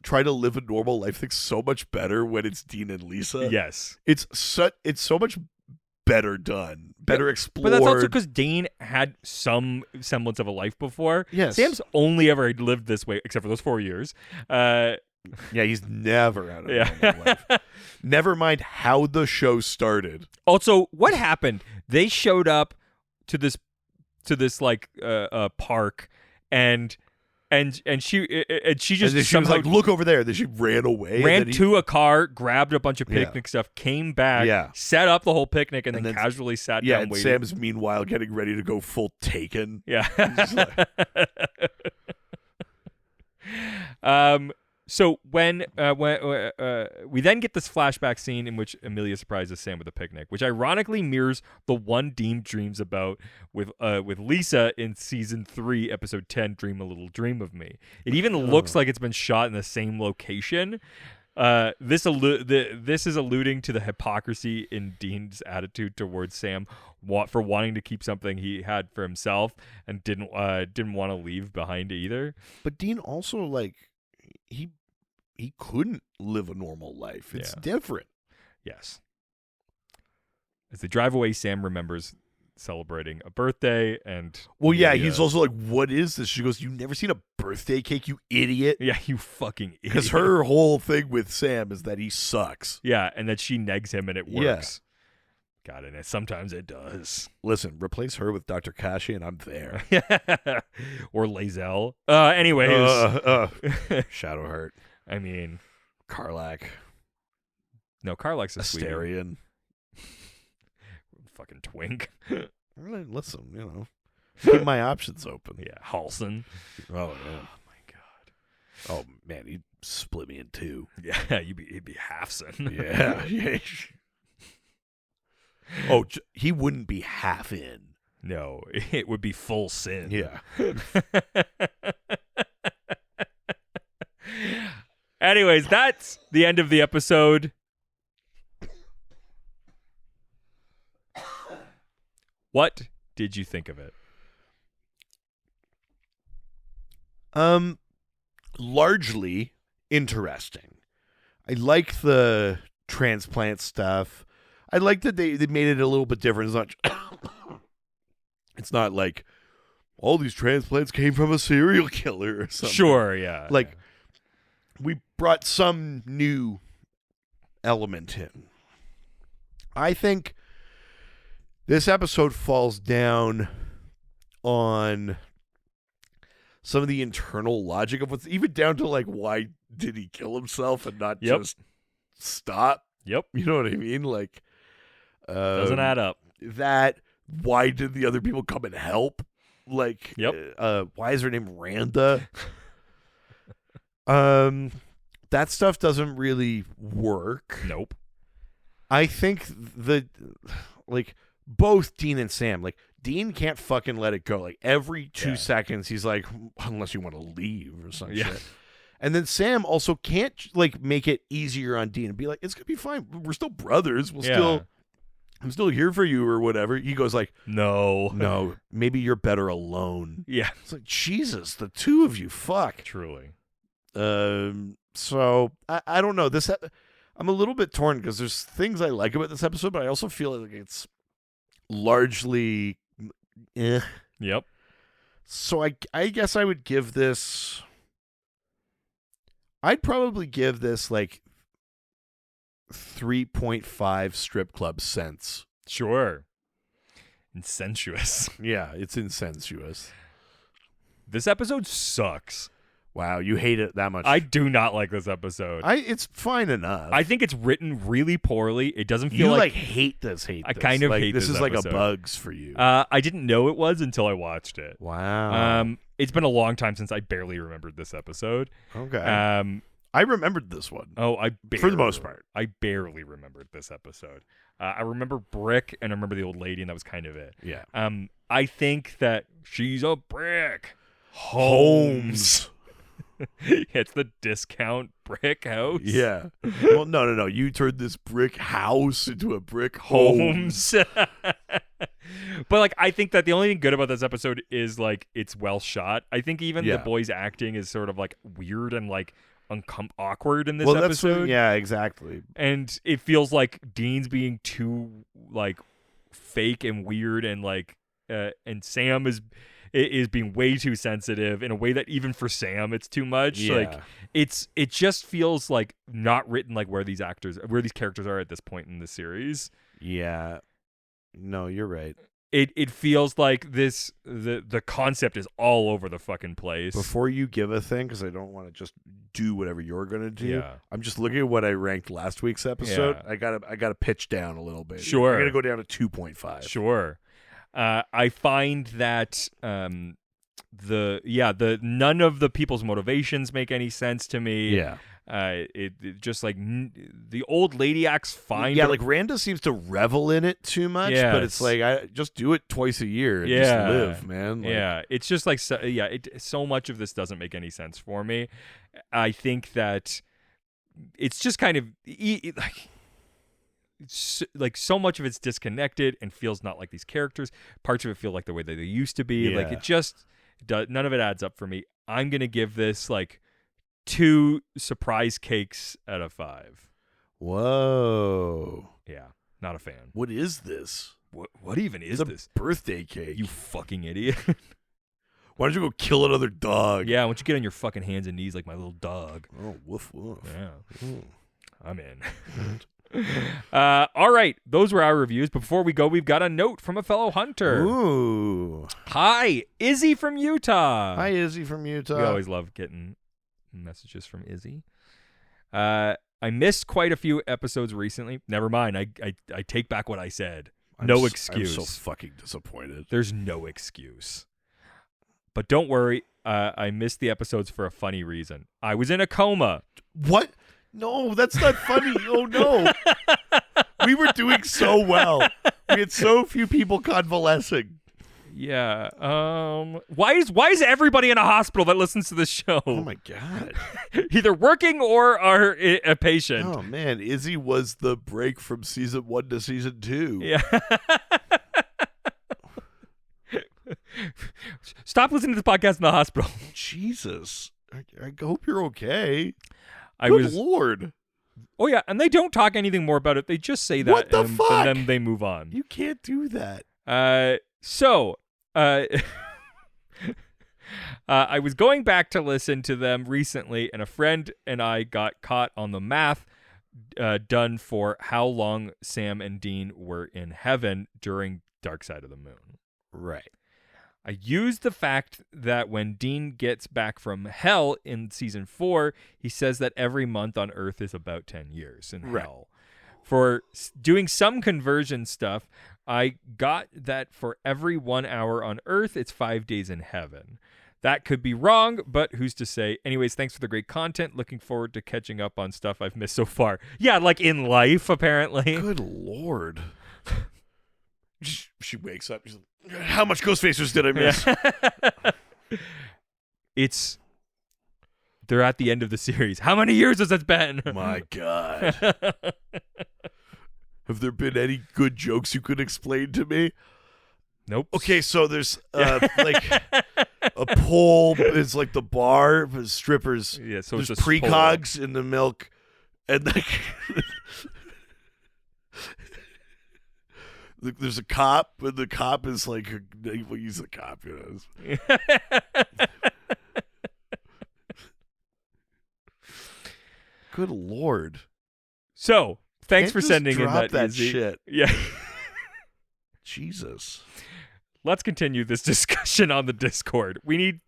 try to live a normal life thing so much better when it's Dean and Lisa. Yes. It's so much better done, better explored. But that's also because Dean had some semblance of a life before. Yes. Sam's only ever lived this way, except for those 4 years. Yeah, he's never had a normal Yeah. life. Never mind how the show started. Also, what happened? They showed up to this like park, and she just And then she was somehow like, look over there. Then she ran away. and ran then he- to a car, grabbed a bunch of Yeah. picnic stuff, came back, Yeah. set up the whole picnic, and And then then- casually sat Yeah, down and waiting. Sam's meanwhile getting ready to go full Taken. Yeah. Just So when we then get this flashback scene in which Amelia surprises Sam with a picnic, which ironically mirrors the one Dean dreams about with Lisa in season 3, episode 10, "Dream a Little Dream of Me." It even looks like it's been shot in the same location. This is alluding to the hypocrisy in Dean's attitude towards Sam, for wanting to keep something he had for himself and didn't want to leave behind either. But Dean also, like, he couldn't live a normal life. It's Yeah. different. Yes. As they drive away, Sam remembers celebrating a birthday, and Well, yeah, he's also like, what is this? She goes, you've never seen a birthday cake, you idiot? yeah, you fucking idiot. Because her whole thing with Sam is that he sucks. yeah, and that she negs him and it Yeah. works. God, and sometimes it does. Listen, replace her with Dr. Kashi and I'm there. Or Lazelle. Anyways, Shadowheart, I mean, Karlach, no, Karlach's a sweetie. Asterion. Fucking twink. Listen, keep my options open. Yeah, Halson. Oh, yeah. Oh my god. Oh, man, he split me in two. Yeah, he'd be Halfson. Yeah. Oh, he wouldn't be half in. No, it would be full sin. Yeah. Anyways, that's the end of the episode. What did you think of it? Largely interesting. I like the transplant stuff. I like that they made it a little bit different. It's not like all these transplants came from a serial killer or something. Sure, yeah. Like, we brought some new element in. I think this episode falls down on some of the internal logic of what's even down to, like, why did he kill himself and not Yep. just stop? Yep. You know what I mean? Like, Doesn't add up. that. Why did the other people come and help? Like, Yep. Why is her name Randa? That stuff doesn't really work. Nope. I think both Dean and Sam, like, Dean can't fucking let it go. Like, every 2 seconds, he's like, unless you want to leave or some shit. And then Sam also can't, like, make it easier on Dean and be like, it's going to be fine. We're still brothers. I'm still here for you or whatever. He goes like, no, maybe you're better alone. Yeah. It's like, Jesus, the two of you, fuck. Truly. So I don't know. I'm a little bit torn because there's things I like about this episode, but I also feel like it's largely Yep. So I guess I would give this. I'd probably give this like 3.5 strip club cents. Sure. And sensuous. Yeah, it's insensuous. This episode sucks. Wow, you hate it that much. I do not like this episode. It's fine enough. I think it's written really poorly. It doesn't feel you like hate this. I kind of like, hate this. this Is like a episode. bugs for you. I didn't know it was until I watched it. Wow. It's been a long time since I barely remembered this episode. Okay. I remembered this one. Oh, For the most part. I barely remembered this episode. I remember Brick and I remember the old lady, and that was kind of it. Yeah. I think that she's a brick. Homes. It's the discount brick house. Yeah. Well, no. You turned this brick house into a brick home. Homes. But like, I think that the only thing good about this episode is like it's well shot. I think even the boys' acting is sort of like weird and like awkward in this episode. Yeah, exactly. And it feels like Dean's being too like fake and weird, and like and Sam is being way too sensitive in a way that even for Sam it's too much. Yeah. Like it just feels like not written like where these characters are at this point in the series. Yeah. No, you're right. It feels like the concept is all over the fucking place. Before you give a thing, because I don't want to just do whatever you're gonna do. Yeah. I'm just looking at what I ranked last week's episode. Yeah. I gotta pitch down a little bit. Sure. I'm gonna go down to 2.5. Sure. I find that the none of the people's motivations make any sense to me. Yeah. It just like the old lady acts fine. Yeah, but like Randa seems to revel in it too much, but it's like I just do it twice a year and just live, man. Like, yeah, it's just like so much of this doesn't make any sense for me. I think that it's just kind of like so much of it's disconnected and feels not like these characters. Parts of it feel like the way that they used to be. Like it just does. None of it adds up for me. I'm gonna give this like 2 surprise cakes out of 5. Whoa. Yeah, not a fan. What is this? What even is It's a this? birthday cake. You fucking idiot. Why don't you go kill another dog? Yeah, why don't you get on your fucking hands and knees like my little dog? Oh, woof woof. Yeah. I'm in. All right, those were our reviews. Before we go, we've got a note from a fellow hunter. Ooh. Hi, Izzy from Utah. Hi, Izzy from Utah. We always love getting messages from Izzy. I missed quite a few episodes recently. Never mind. I take back what I said. No excuse. I'm so fucking disappointed. There's no excuse. But don't worry. I missed the episodes for a funny reason. I was in a coma. What? No, that's not funny. Oh, no. We were doing so well. We had so few people convalescing. Yeah. Why is everybody in a hospital that listens to this show? Oh, my God. Either working or are a patient. Oh, man. Izzy was the break from season 1 to season 2. Yeah. Stop listening to this podcast in the hospital. Jesus. I hope you're okay. Good Lord. Oh, yeah. And they don't talk anything more about it. They just say that. What the fuck? And then they move on. You can't do that. I was going back to listen to them recently, and a friend and I got caught on the math done for how long Sam and Dean were in heaven during Dark Side of the Moon. Right. I used the fact that when Dean gets back from hell in season 4, he says that every month on Earth is about 10 years in hell. For doing some conversion stuff, I got that for every 1 hour on Earth, it's 5 days in heaven. That could be wrong, but who's to say? Anyways, thanks for the great content. Looking forward to catching up on stuff I've missed so far. Yeah, like in life, apparently. Good Lord. She wakes up. She's like, how much Ghostfacers did I miss? They're at the end of the series. How many years has it been? My God. Have there been any good jokes you could explain to me? Nope. Okay, so there's like a pole is like the bar, but strippers. Yeah, so there's it's just precogs in the milk, and like there's a cop, and the cop is like, well, he's a cop, you know. Good Lord. So, thanks Can't for just sending in drop that Izzy. shit. Yeah. Jesus. Let's continue this discussion on the Discord. We need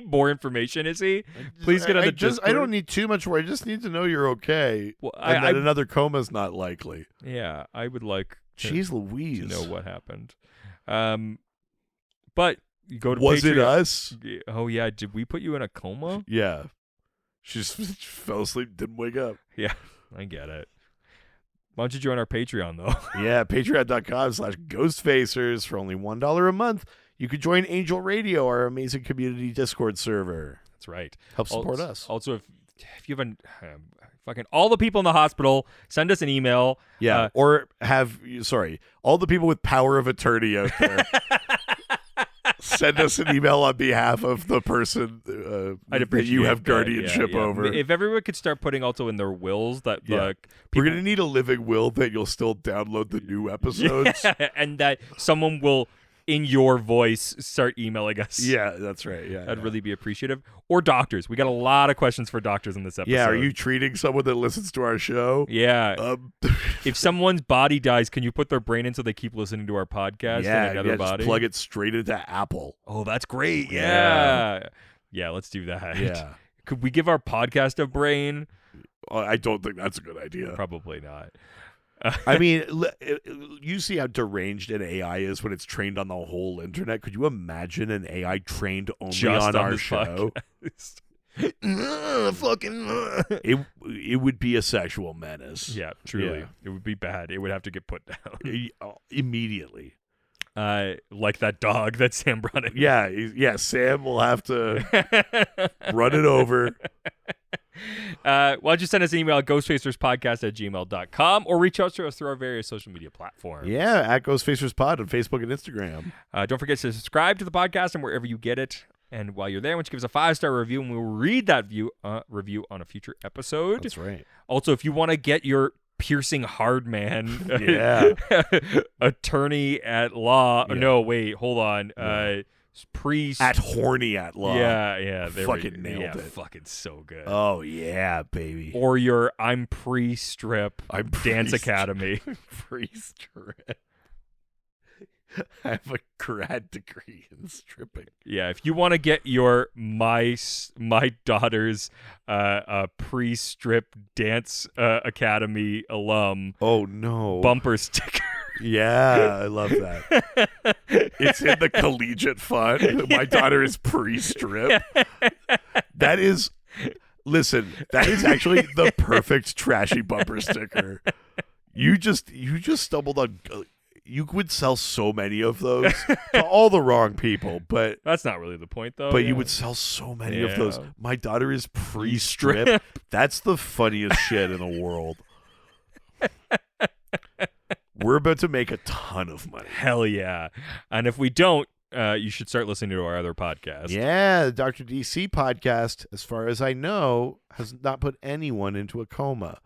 more information, Izzy. Please get on the Discord. I don't need too much more. I just need to know you're okay. Well, and that another coma's not likely. Yeah, I would like Jeez Louise. to know what happened. But you go to Was Patreon. it us? Oh, yeah. Did we put you in a coma? Yeah. She just fell asleep, didn't wake up. Yeah, I get it. Why don't you join our Patreon, though? Yeah, patreon.com/ghostfacers. For only $1 a month, You could join Angel Radio, our amazing community Discord server. That's right. Help support us. Also, if you haven't, fucking all the people in the hospital, send us an email. Yeah, or all the people with power of attorney out there. Send us an email on behalf of the person that you have guardianship over. If everyone could start putting also in their wills that we're going to need a living will that you'll still download the new episodes. Yeah, and that someone will, in your voice, start emailing us. Yeah, that's right. Yeah, That'd really be appreciative. Or doctors. We got a lot of questions for doctors in this episode. Yeah, are you treating someone that listens to our show? Yeah. If someone's body dies, can you put their brain in so they keep listening to our podcast in another body? Just plug it straight into Apple. Oh, that's great. Yeah. Yeah, let's do that. Yeah. Could we give our podcast a brain? I don't think that's a good idea. Probably not. I mean, you see how deranged an AI is when it's trained on the whole internet. Could you imagine an AI trained only Just on our show? It would be a sexual menace. Yeah, truly. Yeah. It would be bad. It would have to get put down. Immediately. Like that dog that Sam brought in. Yeah, Sam will have to run it over. Why don't you send us an email at ghostfacerspodcast@gmail.com or reach out to us through our various social media platforms. Yeah, at Ghostfacerspod on Facebook and Instagram. Don't forget to subscribe to the podcast and wherever you get it. And while you're there, why don't you give us a 5-star review, and we'll read that review on a future episode. That's right. Also, if you want to get your piercing hard man attorney at law. Yeah. No, wait, hold on. Priest at horny at law. Yeah. Fucking nailed it. Fucking so good. Oh yeah, baby. Or your I'm pre-strip dance academy. Pre-strip. I have a grad degree in stripping. Yeah, if you want to get your my daughter's pre-strip dance academy alum. Oh no. Bumper sticker. Yeah, I love that. It's in the collegiate fund. My daughter is pre-strip. That is actually the perfect trashy bumper sticker. You just stumbled on. You would sell so many of those to all the wrong people, but that's not really the point, though. But you would sell so many of those. My daughter is pre-strip. That's the funniest shit in the world. We're about to make a ton of money. Hell yeah. And if we don't, you should start listening to our other podcast. Yeah, the Dr. DC podcast, as far as I know, has not put anyone into a coma.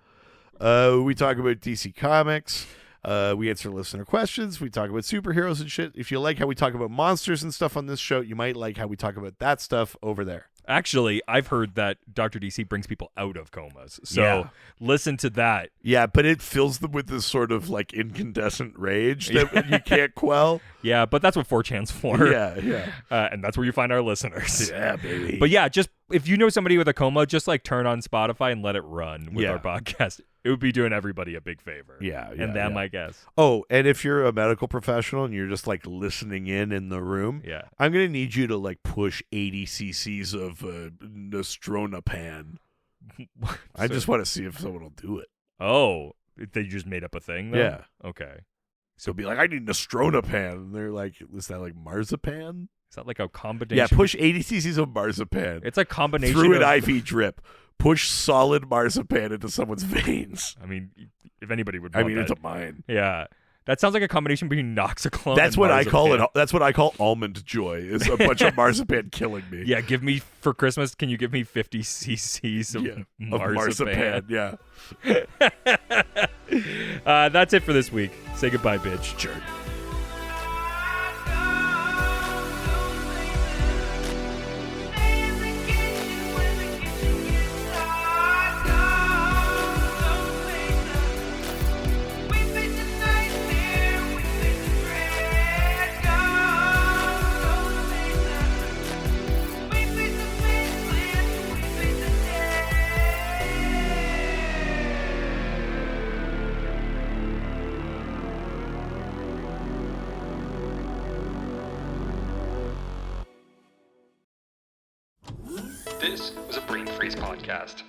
We talk about DC Comics. We answer listener questions. We talk about superheroes and shit. If you like how we talk about monsters and stuff on this show, you might like how we talk about that stuff over there. Actually, I've heard that Dr. DC brings people out of comas. So listen to that. Yeah, but it fills them with this sort of like incandescent rage that you can't quell. Yeah, but that's what 4chan's for. Yeah. And that's where you find our listeners. Yeah, baby. But yeah, just if you know somebody with a coma, just like turn on Spotify and let it run with our podcast. It would be doing everybody a big favor. Yeah. And them, I guess. Oh, and if you're a medical professional and you're just like listening in the room, I'm going to need you to like push 80 cc's of Nostronapan. I just want to see if someone will do it. Oh, they just made up a thing, though? Yeah. Okay. So be like, I need Nostronapan. And they're like, is that like marzipan? Is that like a combination? Yeah, push 80 cc's of marzipan. It's a combination through an IV drip. Push solid marzipan into someone's veins. I mean, if anybody would want into mine. Yeah. That sounds like a combination between Noxiclone That's and what marzipan. I call it. That's what I call almond joy, is a bunch of marzipan killing me. Yeah, for Christmas, can you give me 50 cc's of marzipan? Yeah. That's it for this week. Say goodbye, bitch. Sure. This was a Brain Freeze podcast.